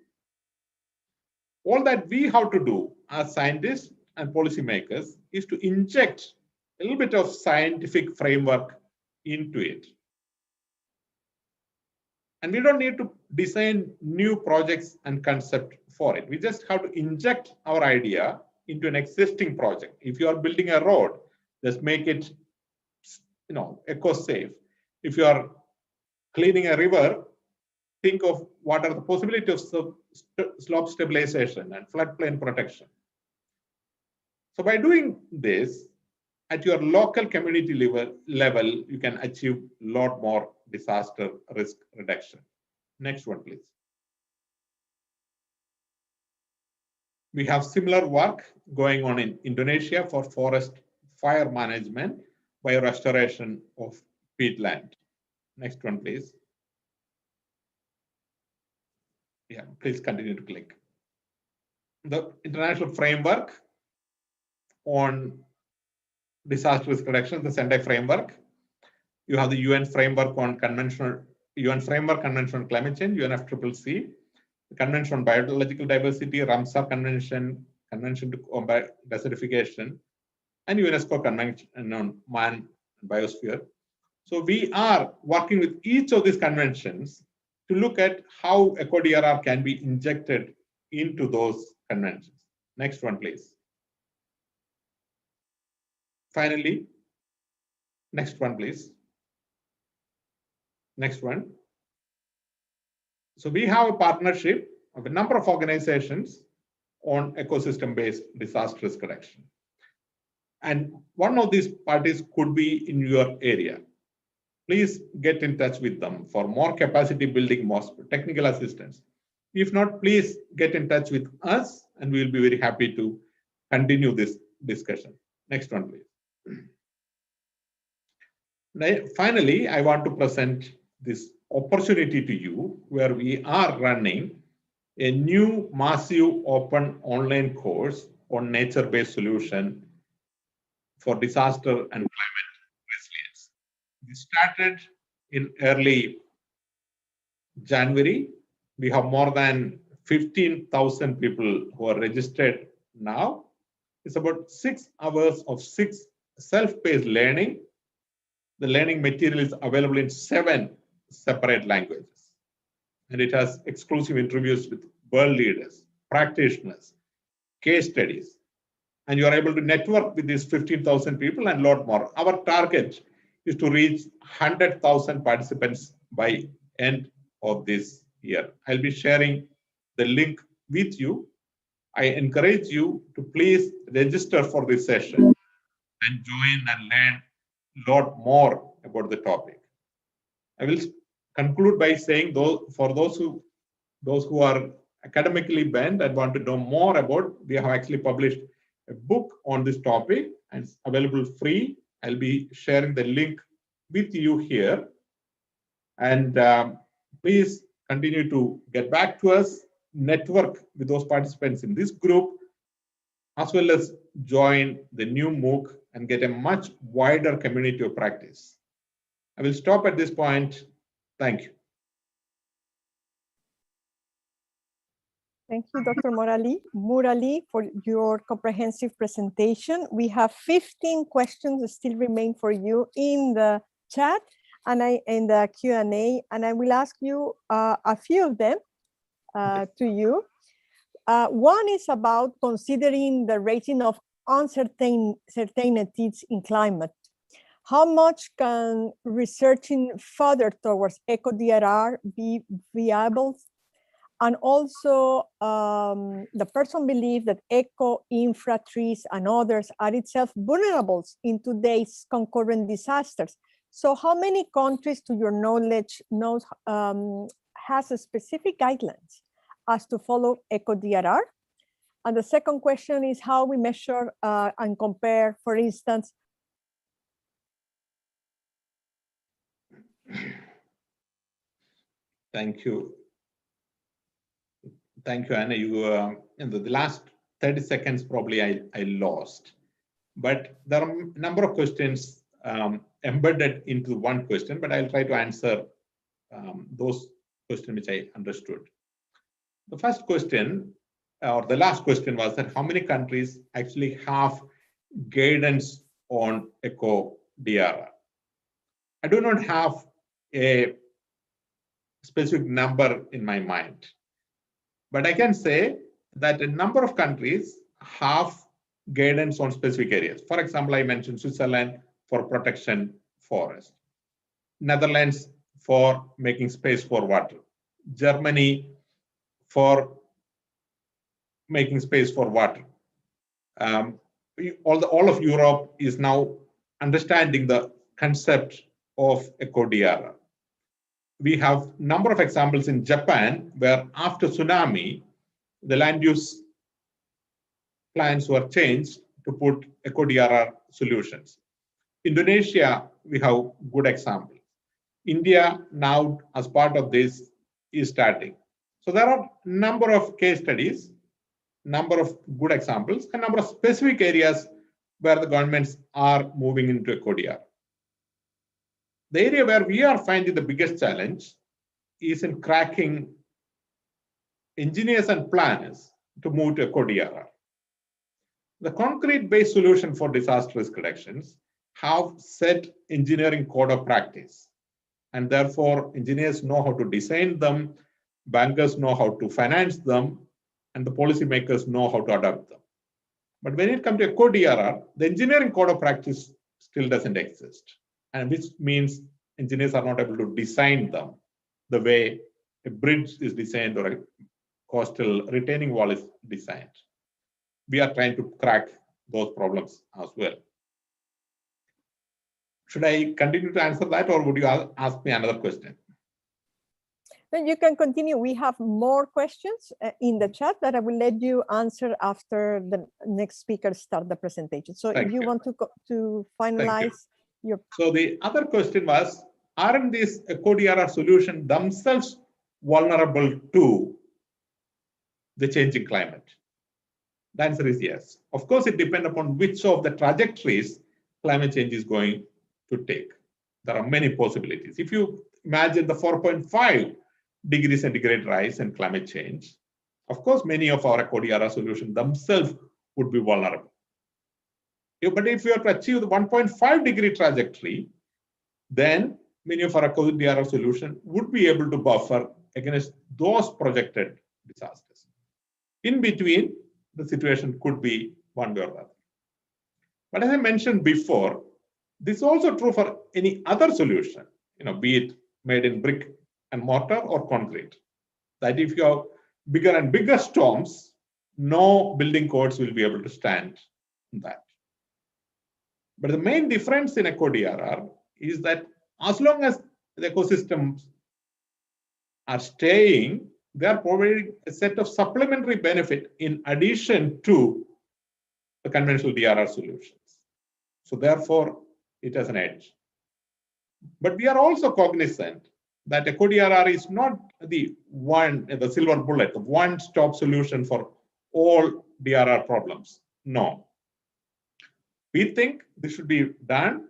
All that we have to do as scientists and policymakers is to inject a little bit of scientific framework into it. And we don't need to design new projects and concept for it. We just have to inject our idea into an existing project. If you are building a road, just make it, eco-safe. If you are cleaning a river, think of what are the possibilities of slope stabilization and floodplain protection. So by doing this, at your local community level, you can achieve a lot more disaster risk reduction. Next one, please. We have similar work going on in Indonesia for forest fire management by restoration of peatland. Next one, please. Yeah, please continue to click. The international framework on disaster risk reduction, the SENDI Framework. You have the UN Framework on UN Framework Convention on Climate Change, UNFCCC, the Convention on Biological Diversity, Ramsar Convention, Convention to Combat Desertification, and UNESCO Convention on Man and Biosphere. So we are working with each of these conventions to look at how eco-DRR can be injected into those conventions. Next one, please. Finally, next one, please. Next one. So we have a partnership of a number of organizations on ecosystem-based disaster risk reduction. And one of these parties could be in your area. please get in touch with them for more capacity building, more technical assistance. If not, please get in touch with us and we will be very happy to continue this discussion. Next one, please. Now, finally, I want to present this opportunity to you where we are running a new massive open online course on nature-based solution for disaster and climate resilience. We started in early January. We have more than 15,000 people who are registered now. It's about 6 hours of self-paced learning. The learning material is available in 7 separate languages. And it has exclusive interviews with world leaders, practitioners, case studies. And you are able to network with these 15,000 people and a lot more. Our target is to reach 100,000 participants by end of this year. I'll be sharing the link with you. I encourage you to please register for this session and join and learn a lot more about the topic. I will conclude by saying, for those who are academically bent and want to know more about, we have actually published a book on this topic and it's available free. I'll be sharing the link with you here. And please continue to get back to us, network with those participants in this group, as well as join the new MOOC and get a much wider community of practice. I will stop at this point. Thank you. Thank you, Dr. Murali, for your comprehensive presentation. We have 15 questions that still remain for you in the chat and in the Q&A, and I will ask you a few of them to you. One is about considering the rating of uncertainties in climate. How much can researching further towards eco-DRR be viable? And also, the person believes that eco-infra trees and others are itself vulnerable in today's concurrent disasters. So how many countries, to your knowledge, has a specific guidelines as to follow eco-DRR? And the second question is how we measure and compare, for instance, Thank you. Thank you, Anna. You in the last 30 seconds, probably I lost. But there are a number of questions embedded into one question, but I'll try to answer those questions which I understood. The first question, or the last question, was that how many countries actually have guidance on eco-DRR? I do not have a specific number in my mind, but I can say that a number of countries have guidance on specific areas. For example, I mentioned Switzerland for protection forest, Netherlands for making space for water, Germany for making space for water. All of Europe is now understanding the concept of eco-DRR. We have a number of examples in Japan where after tsunami, the land use plans were changed to put eco-DRR solutions. Indonesia, we have good examples. India now, as part of this, is starting. So there are a number of case studies, number of good examples, a number of specific areas where the governments are moving into eco-DRR. The area where we are finding the biggest challenge is in cracking engineers and planners to move to eco-DRR. The concrete-based solution for disaster risk reductions have set engineering code of practice, and therefore engineers know how to design them, bankers know how to finance them, and the policymakers know how to adopt them. But when it comes to eco-DRR, the engineering code of practice still doesn't exist, and which means engineers are not able to design them the way a bridge is designed or a coastal retaining wall is designed. We are trying to crack those problems as well. Should I continue to answer that, or would you ask me another question? Then you can continue. We have more questions in the chat that I will let you answer after the next speaker start the presentation. So if you want to finalize your... So the other question was, aren't these eco-DRR solutions themselves vulnerable to the changing climate? The answer is yes. Of course, it depends upon which of the trajectories climate change is going to take. There are many possibilities. If you imagine the 4.5 degrees centigrade rise in climate change, of course, many of our eco-DRR solutions themselves would be vulnerable. But if you have to achieve the 1.5 degree trajectory, then many of our eco-DRR solutions would be able to buffer against those projected disasters. In between, the situation could be one way or the other. But as I mentioned before, this is also true for any other solution, be it made in brick and mortar or concrete. That if you have bigger and bigger storms, no building codes will be able to stand that. But the main difference in eco-DRR is that as long as the ecosystems are staying, they are providing a set of supplementary benefit in addition to the conventional DRR solutions. So therefore, it has an edge. But we are also cognizant that eco-DRR is not the silver bullet, the one-stop solution for all DRR problems. No. We think this should be done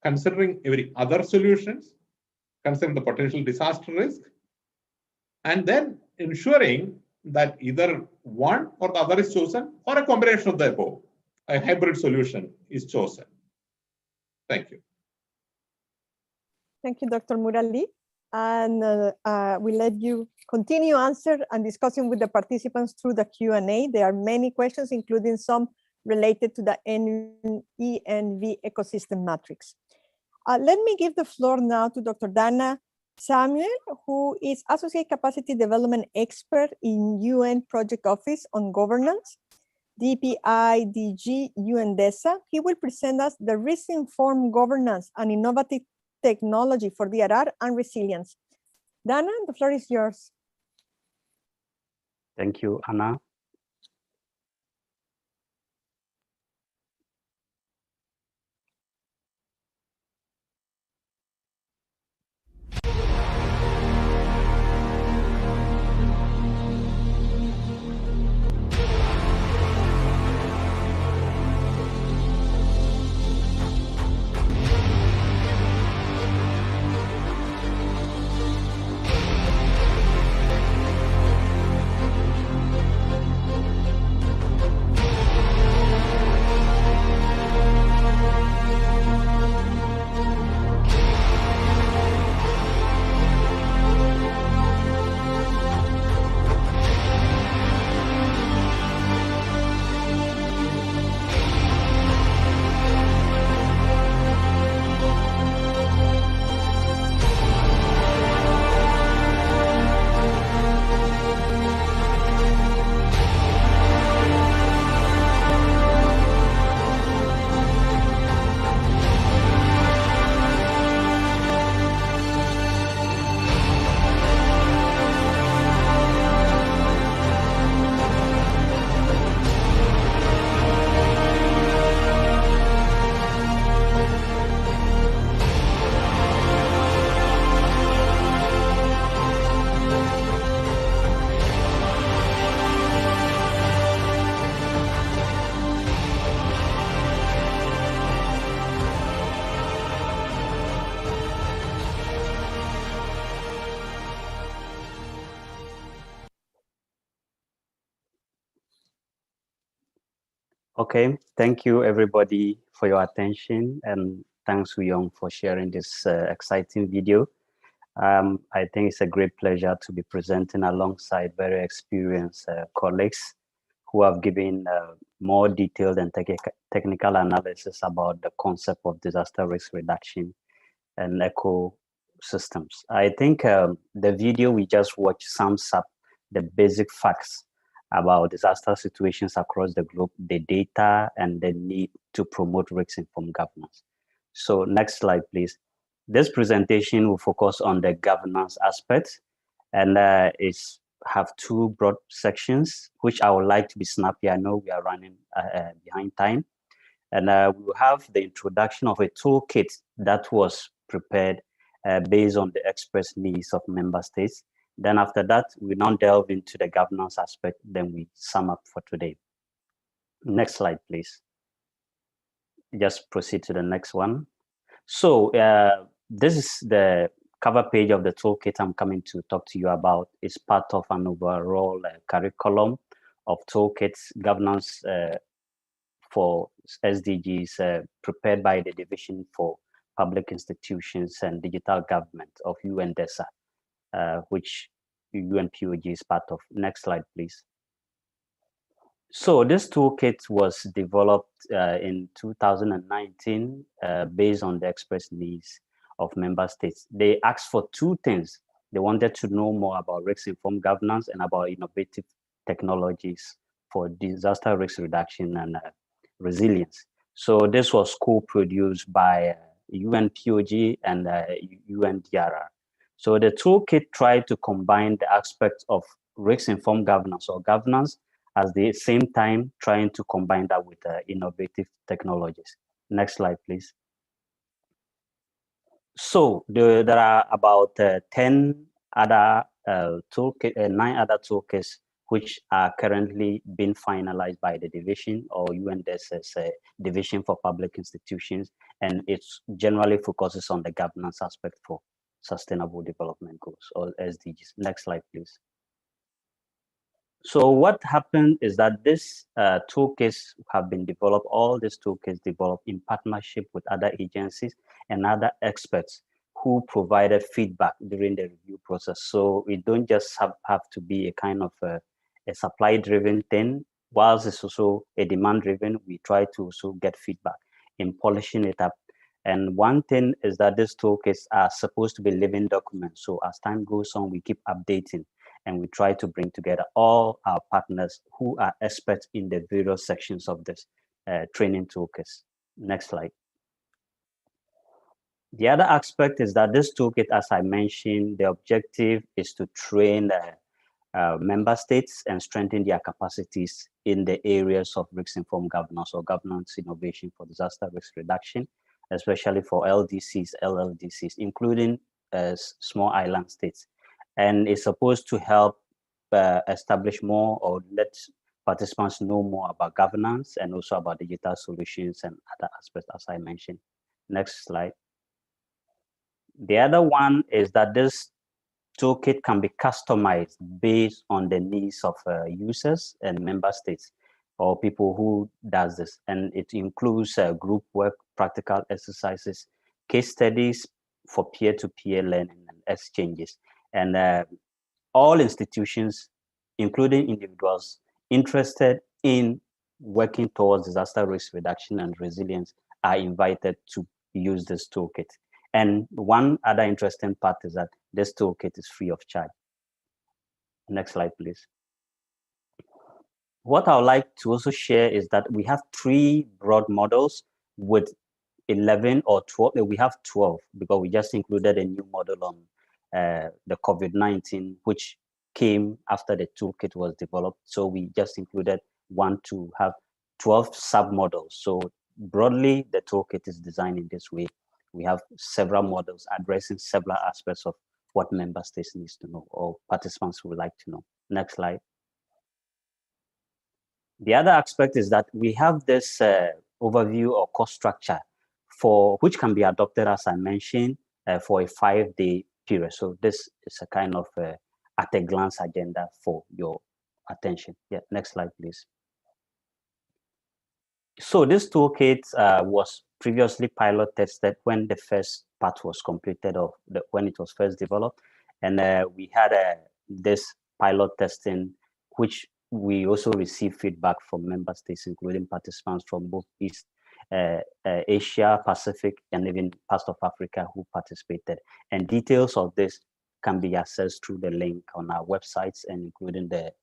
considering every other solutions, considering the potential disaster risk, and then ensuring that either one or the other is chosen, or a combination of the above, a hybrid solution is chosen. Thank you. Thank you, Dr. Murali. And we'll let you continue answer and discussing with the participants through the Q&A. There are many questions, including some related to the ENV ecosystem matrix. Let me give the floor now to Dr. Dana Samuel, who is Associate Capacity Development Expert in UN Project Office on Governance, DPI-DG UNDESA. He will present us the risk-informed governance and innovative technology for DRR and resilience. Dana, the floor is yours. Thank you, Anna. Okay, thank you everybody for your attention, and thanks Wuyong for sharing this exciting video. I think it's a great pleasure to be presenting alongside very experienced colleagues who have given more detailed and technical analysis about the concept of disaster risk reduction and ecosystems. I think the video we just watched sums up the basic facts about disaster situations across the globe, the data, and the need to promote risk-informed governance. So next slide, please. This presentation will focus on the governance aspect, and it's have two broad sections, which I would like to be snappy. I know we are running behind time. And we will have the introduction of a toolkit that was prepared based on the express needs of member states. Then after that, we now delve into the governance aspect, then we sum up for today. Next slide, please. Just proceed to the next one. So this is the cover page of the toolkit I'm coming to talk to you about. It's part of an overall curriculum of toolkits governance for SDGs prepared by the Division for Public Institutions and Digital Government of UNDESA, which UNPOG is part of. Next slide, please. So this toolkit was developed in 2019 based on the express needs of member states. They asked for two things. They wanted to know more about risk-informed governance and about innovative technologies for disaster risk reduction and resilience. So this was co-produced by UNPOG and UNDRR. So the toolkit tried to combine the aspects of risk-informed governance or governance at the same time trying to combine that with innovative technologies. Next slide, please. So there are about 10 other toolkit, 9 other toolkits which are currently being finalized by the division or UNDES's Division for Public Institutions, and it generally focuses on the governance aspect for Sustainable Development Goals or SDGs. Next slide, please. So what happened is that this toolkits have been developed, all these toolkits developed in partnership with other agencies and other experts who provided feedback during the review process. So we don't just have to be a kind of a supply-driven thing. Whilst it's also a demand-driven, we try to also get feedback in polishing it up. And one thing is that these toolkits are supposed to be living documents. So as time goes on, we keep updating and we try to bring together all our partners who are experts in the various sections of this training toolkits. Next slide. The other aspect is that this toolkit, as I mentioned, the objective is to train member states and strengthen their capacities in the areas of risk-informed governance or governance innovation for disaster risk reduction, especially for LDCs, LLDCs, including small island states. And it's supposed to help establish more or let participants know more about governance and also about digital solutions and other aspects, as I mentioned. Next slide. The other one is that this toolkit can be customized based on the needs of users and member states or people who does this. And it includes group work, practical exercises, case studies for peer-to-peer learning and exchanges. And all institutions, including individuals interested in working towards disaster risk reduction and resilience, are invited to use this toolkit. And one other interesting part is that this toolkit is free of charge. Next slide, please. What I would like to also share is that we have 3 broad models with 11 or 12. We have 12 because we just included a new model on the COVID-19, which came after the toolkit was developed. So we just included 1 to have 12 sub-models. So broadly, the toolkit is designed in this way. We have several models addressing several aspects of what member states needs to know or participants would like to know. Next slide. The other aspect is that we have this overview or cost structure for which can be adopted, as I mentioned, for a 5-day period. So this is a kind of at a glance agenda for your attention. Yeah, next slide, please. So this toolkit was previously pilot tested when the first part was completed of when it was first developed. And we had this pilot testing, which we also received feedback from member states, including participants from both East Asia, Pacific, and even parts of Africa who participated. And details of this can be accessed through the link on our websites and including the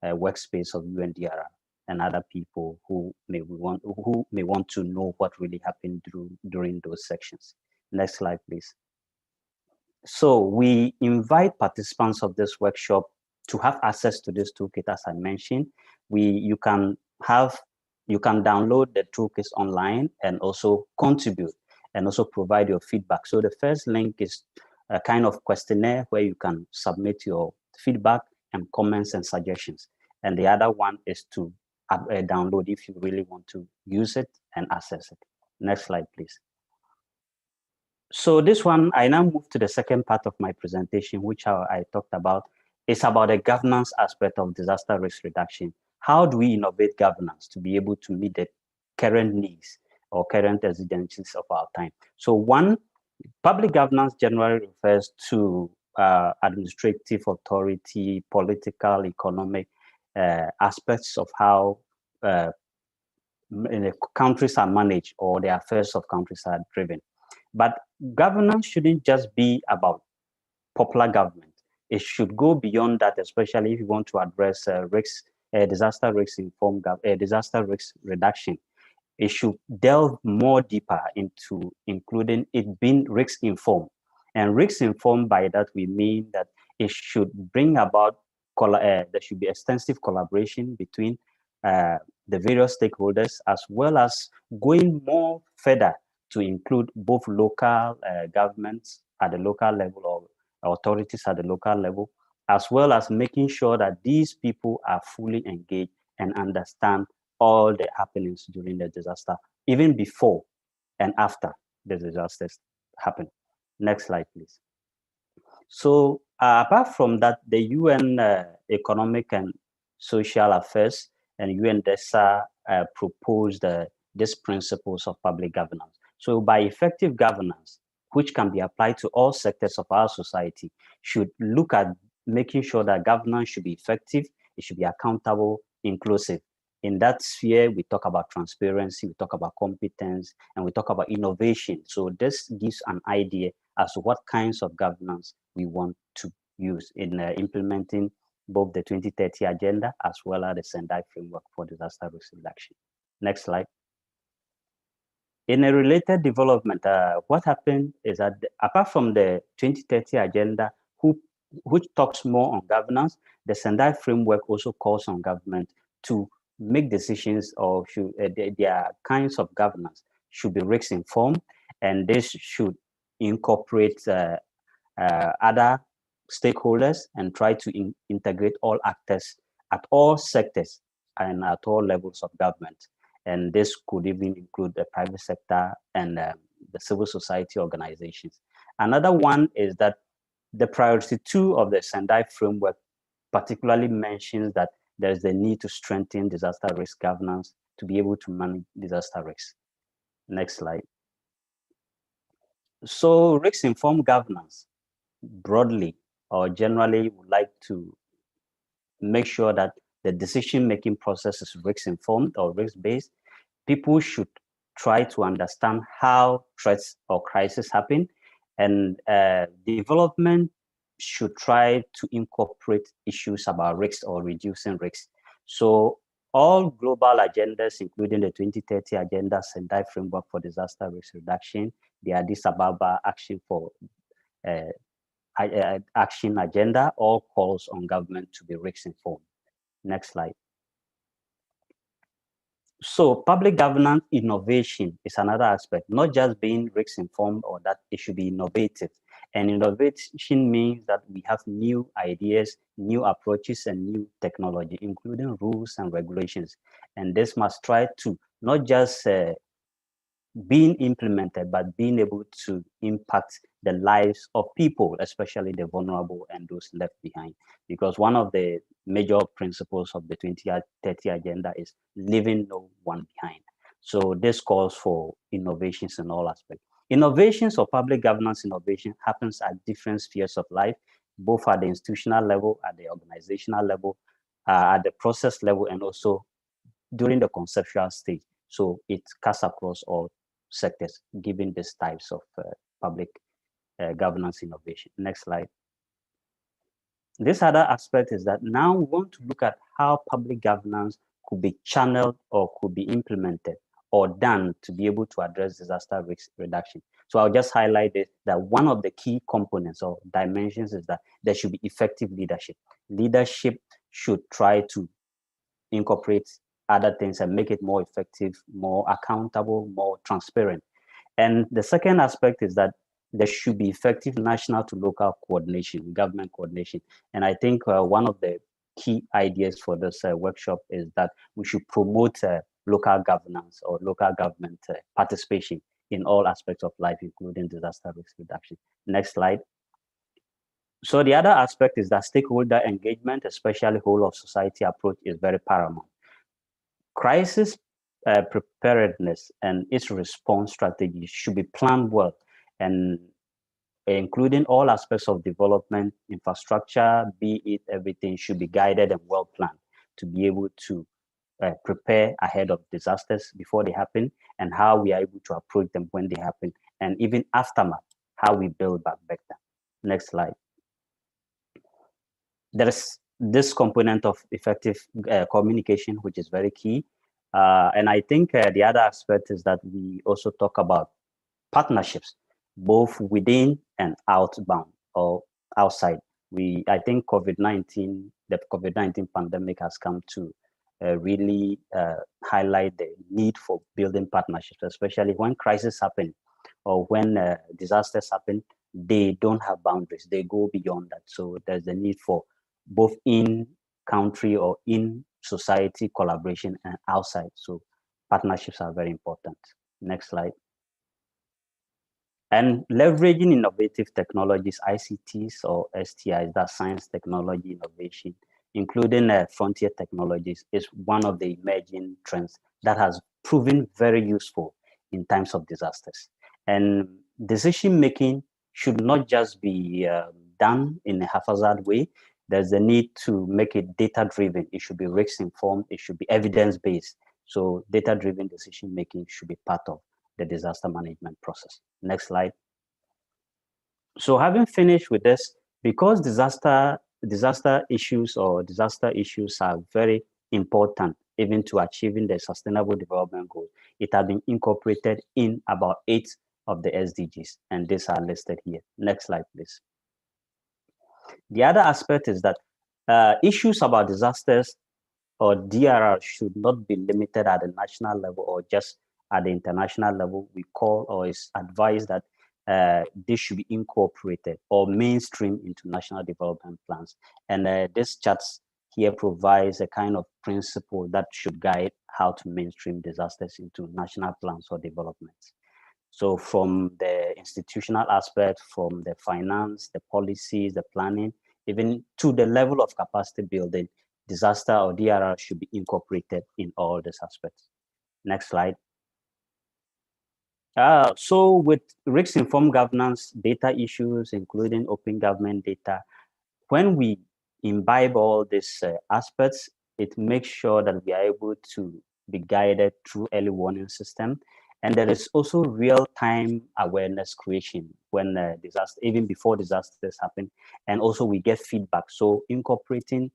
workspace of UNDRR. and other people who may want to know what really happened during those sections. Next slide, please. So we invite participants of this workshop to have access to this toolkit. As I mentioned, you can download the toolkits online and also contribute and also provide your feedback. So the first link is a kind of questionnaire where you can submit your feedback and comments and suggestions. And the other one is to download if you really want to use it and access it. Next slide, please. So this one, I now move to the second part of my presentation, which I talked about. It's about the governance aspect of disaster risk reduction. How do we innovate governance to be able to meet the current needs or current exigencies of our time? So one, public governance generally refers to administrative authority, political, economic aspects of how countries are managed or the affairs of countries are driven. But governance shouldn't just be about popular government. It should go beyond that, especially if you want to address disaster risk reduction. It should delve more deeper into including it being risk informed. And risk informed, by that we mean that it should bring about there should be extensive collaboration between the various stakeholders, as well as going more further to include both local governments at the local level or authorities at the local level, as well as making sure that these people are fully engaged and understand all the happenings during the disaster, even before and after the disasters happen. Next slide, please. So apart from that, the UN Economic and Social Affairs and UNDESA proposed these principles of public governance. So by effective governance, which can be applied to all sectors of our society, should look at making sure that governance should be effective, it should be accountable, inclusive. In that sphere, we talk about transparency, we talk about competence, and we talk about innovation. So this gives an idea as to what kinds of governance we want to use in implementing both the 2030 agenda as well as the SENDI Framework for disaster risk reduction. Next slide. In a related development, what happened is that apart from the 2030 agenda, which talks more on governance, the SENDI Framework also calls on government to make decisions, or their kinds of governance should be risk informed, and this should incorporate other stakeholders and try to integrate all actors at all sectors and at all levels of government. And this could even include the private sector and the civil society organizations. Another one is that the priority 2 of the SENDI Framework particularly mentions that there's the need to strengthen disaster risk governance to be able to manage disaster risks. Next slide. So risk-informed governance, broadly or generally, would like to make sure that the decision-making process is risk-informed or risk-based. People should try to understand how threats or crises happen, and development should try to incorporate issues about risks or reducing risks. So all global agendas, including the 2030 agenda, SENDI Framework for disaster risk reduction, the Addis Ababa action agenda, all calls on government to be risk informed. Next slide. So public governance innovation is another aspect, not just being risk informed, or that it should be innovative. And innovation means that we have new ideas, new approaches, and new technology, including rules and regulations. And this must try to not just being implemented, but being able to impact the lives of people, especially the vulnerable and those left behind. Because one of the major principles of the 2030 agenda is leaving no one behind. So this calls for innovations in all aspects. Innovations or public governance innovation happens at different spheres of life, both at the institutional level, at the organizational level, at the process level, and also during the conceptual stage. So it cuts across all sectors, given these types of public governance innovation. Next slide. This other aspect is that now we want to look at how public governance could be channeled or could be implemented or done to be able to address disaster risk reduction. So I'll just highlight it, that one of the key components or dimensions is that there should be effective leadership. Leadership should try to incorporate other things and make it more effective, more accountable, more transparent. And the second aspect is that there should be effective national to local coordination, government coordination. And I think one of the key ideas for this workshop is that we should promote local governance or local government participation in all aspects of life, including disaster risk reduction. Next slide. So the other aspect is that stakeholder engagement, especially whole of society approach, is very paramount. Crisis preparedness and its response strategies should be planned well, and including all aspects of development, infrastructure, be it everything should be guided and well planned to be able to prepare ahead of disasters before they happen, and how we are able to approach them when they happen, and even aftermath, how we build back better. Next slide. There is this component of effective communication, which is very key. And I think the other aspect is that we also talk about partnerships, both within and outbound or outside. I think the COVID-19 pandemic has come to really highlight the need for building partnerships, especially when crises happen or when disasters happen. They don't have boundaries, they go beyond that. So there's the need for both in-country or in-society collaboration and outside. So partnerships are very important. Next slide. And leveraging innovative technologies, ICTs or STIs, that's science, technology, innovation, including frontier technologies, is one of the emerging trends that has proven very useful in times of disasters. And decision-making should not just be done in a haphazard way. There's a need to make it data-driven. It should be risk-informed. It should be evidence-based. So data-driven decision-making should be part of the disaster management process. Next slide. So having finished with this, because disaster issues are very important even to achieving the Sustainable Development Goals, it has been incorporated in about 8 of the SDGs, and these are listed here. Next slide, please. The other aspect is that issues about disasters or DRR should not be limited at the national level or just at the international level. We call, or is advised, that this should be incorporated or mainstream into national development plans. And this charts here provides a kind of principle that should guide how to mainstream disasters into national plans or developments. So from the institutional aspect, from the finance, the policies, the planning, even to the level of capacity building, disaster or DRR should be incorporated in all these aspects. Next slide. So with risk-informed governance, data issues, including open government data, when we imbibe all these aspects, it makes sure that we are able to be guided through early warning system. And there is also real-time awareness creation when even before disasters happen. And also we get feedback. So incorporating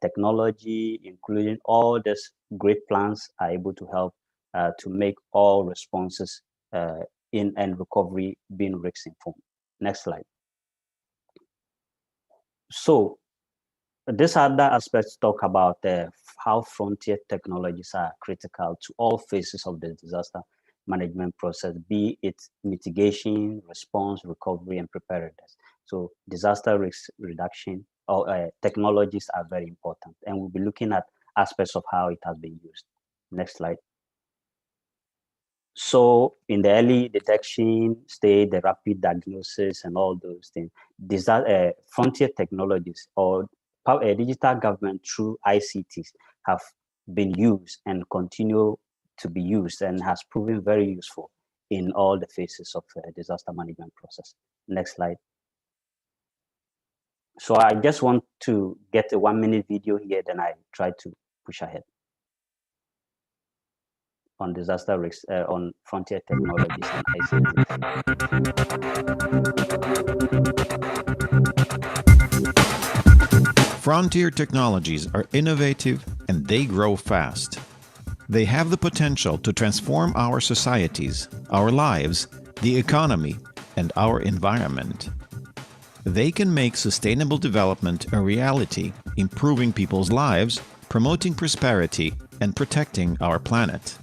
technology, including all these great plans, are able to help to make all responses in and recovery being risk informed. Next slide. So these other aspects talk about how frontier technologies are critical to all phases of the disaster management process, be it mitigation, response, recovery, and preparedness. So disaster risk reduction or technologies are very important, and we'll be looking at aspects of how it has been used. Next slide. So in the early detection stage, the rapid diagnosis and all those things, these are frontier technologies or digital government through ICTs have been used and continue to be used and has proven very useful in all the phases of the disaster management process. Next slide. So I just want to get a 1-minute video here, then I try to push ahead on disaster risk, on frontier technologies and ICT. Frontier technologies are innovative and they grow fast. They have the potential to transform our societies, our lives, the economy, and our environment. They can make sustainable development a reality, improving people's lives, promoting prosperity, and protecting our planet.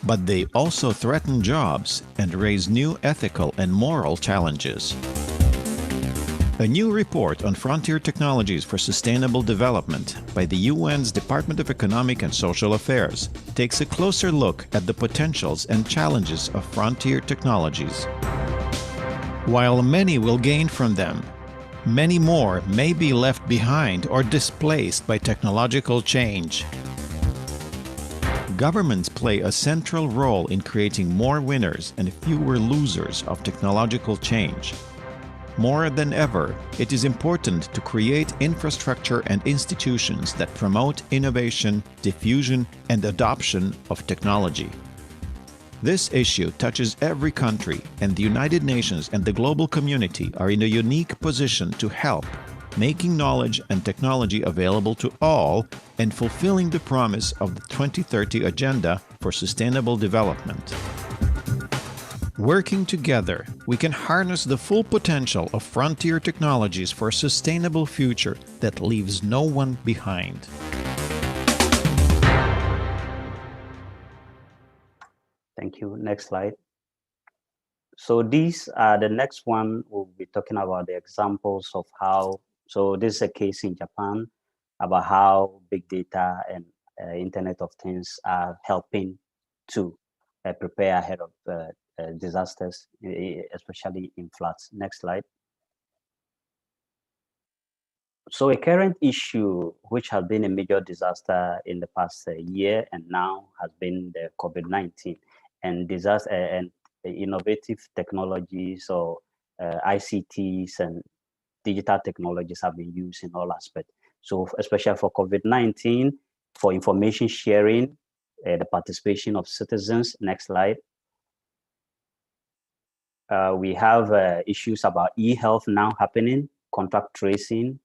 But they also threaten jobs and raise new ethical and moral challenges. A new report on frontier technologies for sustainable development by the UN's Department of Economic and Social Affairs takes a closer look at the potentials and challenges of frontier technologies. While many will gain from them, many more may be left behind or displaced by technological change. Governments play a central role in creating more winners and fewer losers of technological change. More than ever, it is important to create infrastructure and institutions that promote innovation, diffusion, and adoption of technology. This issue touches every country, and the United Nations and the global community are in a unique position to help, making knowledge and technology available to all and fulfilling the promise of the 2030 Agenda for Sustainable Development. Working together, we can harness the full potential of frontier technologies for a sustainable future that leaves no one behind. Thank you. Next slide. So these are the next one. We'll be talking about the examples of how, so this is a case in Japan about how big data and Internet of Things are helping to prepare ahead of disasters, especially in floods. Next slide. So a current issue which has been a major disaster in the past year and now has been the COVID-19 and disaster and innovative technologies or ICTs and digital technologies have been used in all aspects. So especially for COVID-19, for information sharing, the participation of citizens. Next slide. We have issues about e-health now happening, contact tracing,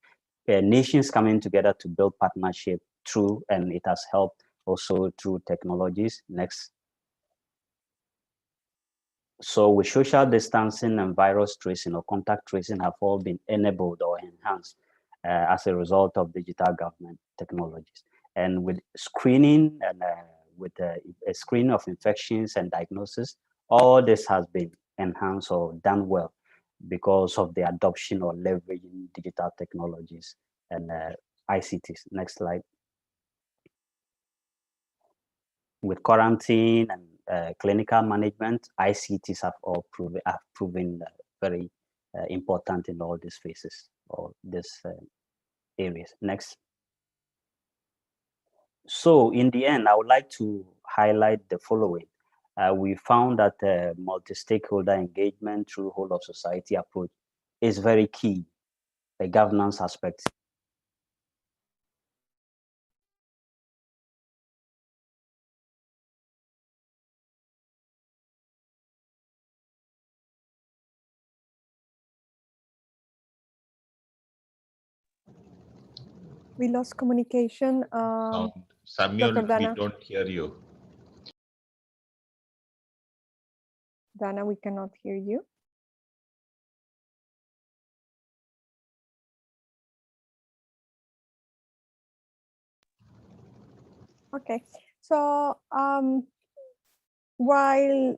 nations coming together to build partnership through, and it has helped also through technologies. Next. So with social distancing and virus tracing or contact tracing have all been enabled or enhanced as a result of digital government technologies. And with screening and with a screening of infections and diagnosis, all this has been enhanced or done well because of the adoption or leveraging digital technologies and ICTs. Next slide. With quarantine and clinical management, ICTs have all proven very important in all these phases or these areas. Next. So in the end, I would like to highlight the following. We found that multi-stakeholder engagement through whole of society approach is very key, the governance aspect. We lost communication. Samuel, Dr. we Dana. don't hear you. Dana, we cannot hear you. Okay, so while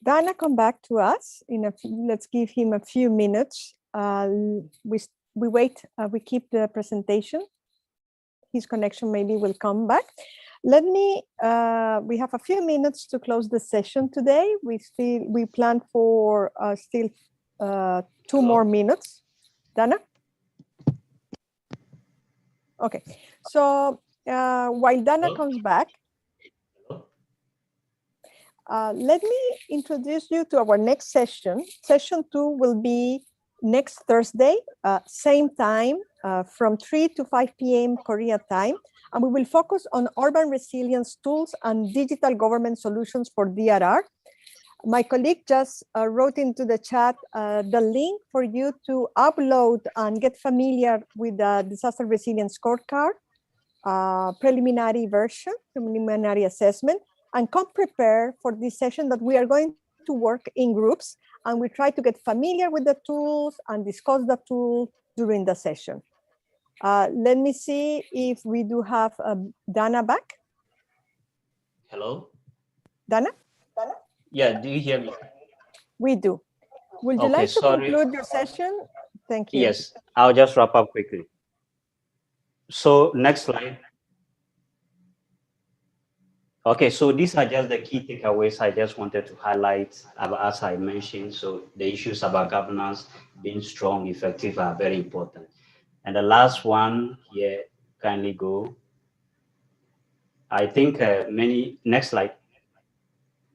Dana come back to us in a few, let's give him a few minutes. We wait, we keep the presentation. His connection maybe will come back. Let me, we have a few minutes to close the session today. We plan for still 2 more minutes. Dana? Okay, so while Dana comes back, let me introduce you to our next session. Session 2 will be next Thursday, same time, from 3 to 5 p.m. Korea time. And we will focus on urban resilience tools and digital government solutions for DRR. My colleague just wrote into the chat the link for you to upload and get familiar with the disaster resilience scorecard, preliminary version, preliminary assessment, and come prepared for this session that we are going to work in groups, and we try to get familiar with the tools and discuss the tool during the session. Let me see if we do have Dana back. Hello? Dana? Yeah, do you hear me? We do. Would you Okay, like to sorry. conclude your session? Thank you. Yes, I'll just wrap up quickly. So next slide. Okay, so these are just the key takeaways I just wanted to highlight, as I mentioned. So the issues about governance, being strong, effective are very important. And the last one here, kindly go. I think next slide.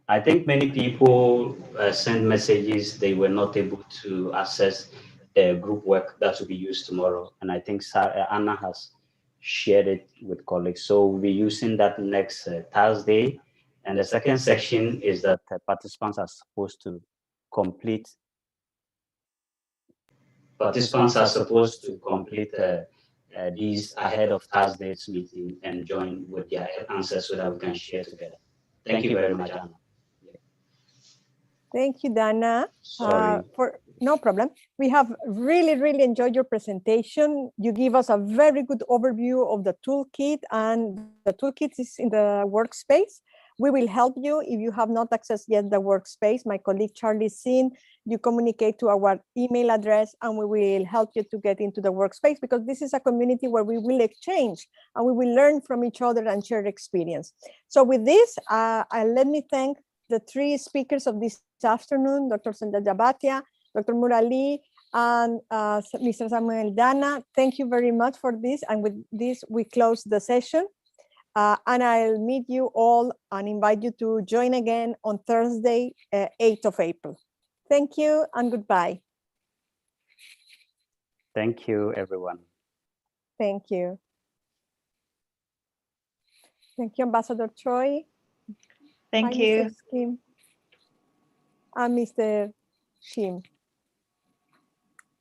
I think many people send messages they were not able to access the group work that will be used tomorrow. And I think Anna has shared it with colleagues. So we'll be using that next Thursday. And the second section is that participants are supposed to complete. Participants are supposed to complete these ahead of Thursday's meeting and join with their answers so that we can share together. Thank you very much, Anna. Thank you, Dana. Sorry. No problem. We have really enjoyed your presentation. You give us a very good overview of the toolkit, and the toolkit is in the workspace. We will help you if you have not accessed yet the workspace. My colleague Charlie Sin, you communicate to our email address and we will help you to get into the workspace, because this is a community where we will exchange and we will learn from each other and share experience. So with this, let me thank the three speakers of this afternoon, Dr. Sanjaya Bhatia, Dr. Murali, and Mr. Samuel Dana. Thank you very much for this. And with this, we close the session. And I'll meet you all and invite you to join again on Thursday, 8th of April. Thank you and goodbye. Thank you, everyone. Thank you. Thank you, Ambassador Choi. Thank Hi, you. Mr. Skim and Mr. Shim.